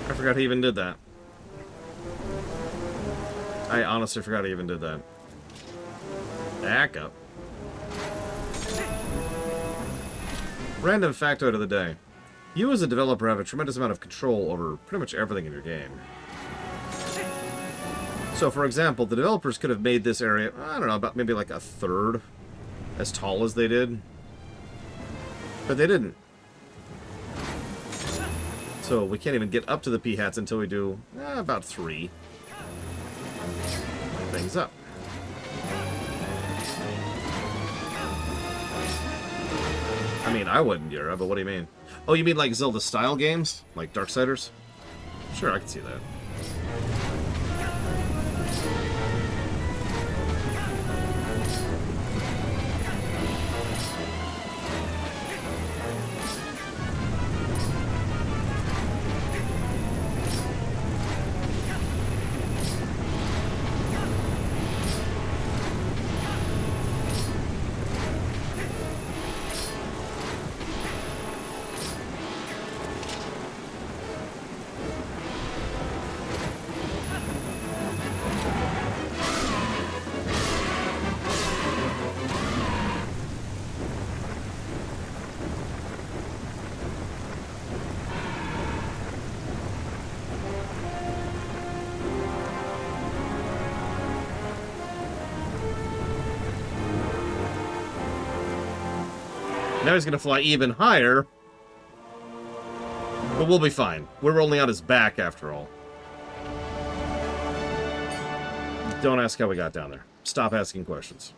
S1: I forgot he even did that. I honestly forgot he even did that. Back up. Random factoid of the day. You as a developer have a tremendous amount of control over pretty much everything in your game. So, for example, the developers could have made this area, I don't know, about maybe like a third as tall as they did. But they didn't. So we can't even get up to the P-hats until we do about 3 things up. I mean, I wouldn't, Yura, but what do you mean? Oh, you mean like Zelda-style games? Like Darksiders? Sure, I can see that. Now he's going to fly even higher. But we'll be fine. We're only on his back, after all. Don't ask how we got down there. Stop asking questions.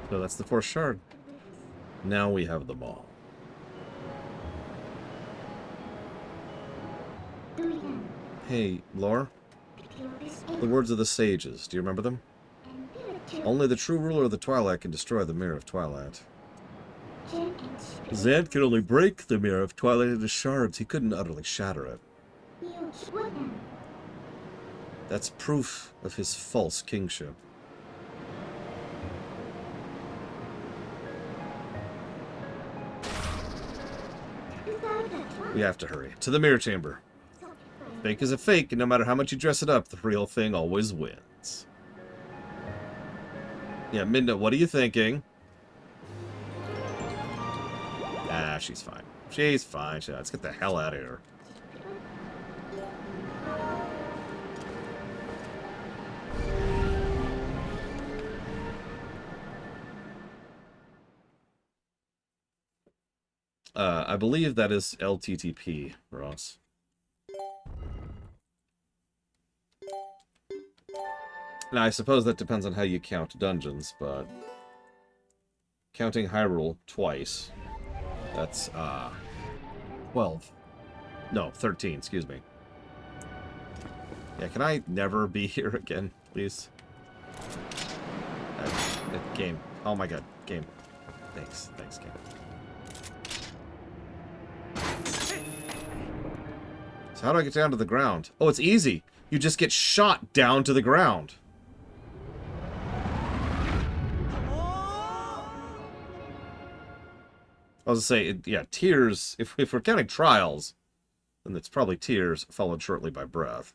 S1: So that's the 4th shard. Now we have them all. Hey, Lore. The words of the sages, do you remember them? Only the true ruler of the Twilight can destroy the Mirror of Twilight. Zed could only break the Mirror of Twilight into shards. He couldn't utterly shatter it. That's proof of his false kingship. We have to hurry. To the mirror chamber. Fake is a fake, and no matter how much you dress it up, the real thing always wins. Yeah, Midna, what are you thinking? Ah, she's fine. She's fine. Let's get the hell out of here. I believe that is LTTP, Ross. Now, I suppose that depends on how you count dungeons, but counting Hyrule twice, that's 12. No, 13, excuse me. Yeah, can I never be here again, please? Game. Oh my god, game. Thanks, game. So how do I get down to the ground? Oh, it's easy. You just get shot down to the ground. I was gonna say, yeah, tears. If we're counting trials, then it's probably tears followed shortly by breath.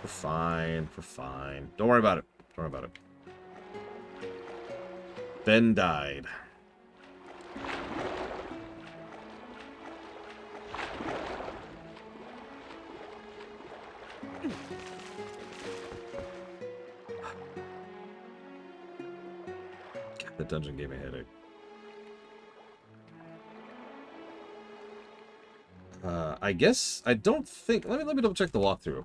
S1: We're fine. We're fine. Don't worry about it. Don't worry about it. Ben died. The dungeon gave me a headache. I guess I don't think. Let me double check the walkthrough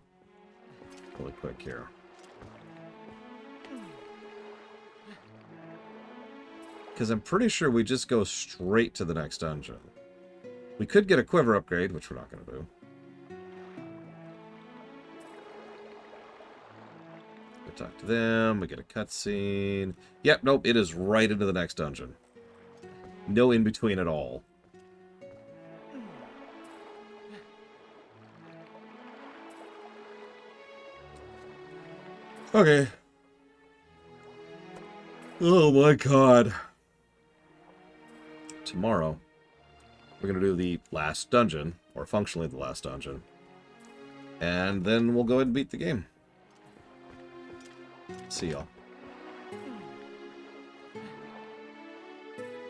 S1: really quick here. Because I'm pretty sure we just go straight to the next dungeon. We could get a quiver upgrade, which we're not going to do. We talk to them. We get a cutscene. Yep, nope. It is right into the next dungeon. No in between at all. Okay. Oh my god. Tomorrow, we're going to do the last dungeon, or functionally the last dungeon. And then we'll go ahead and beat the game. See y'all.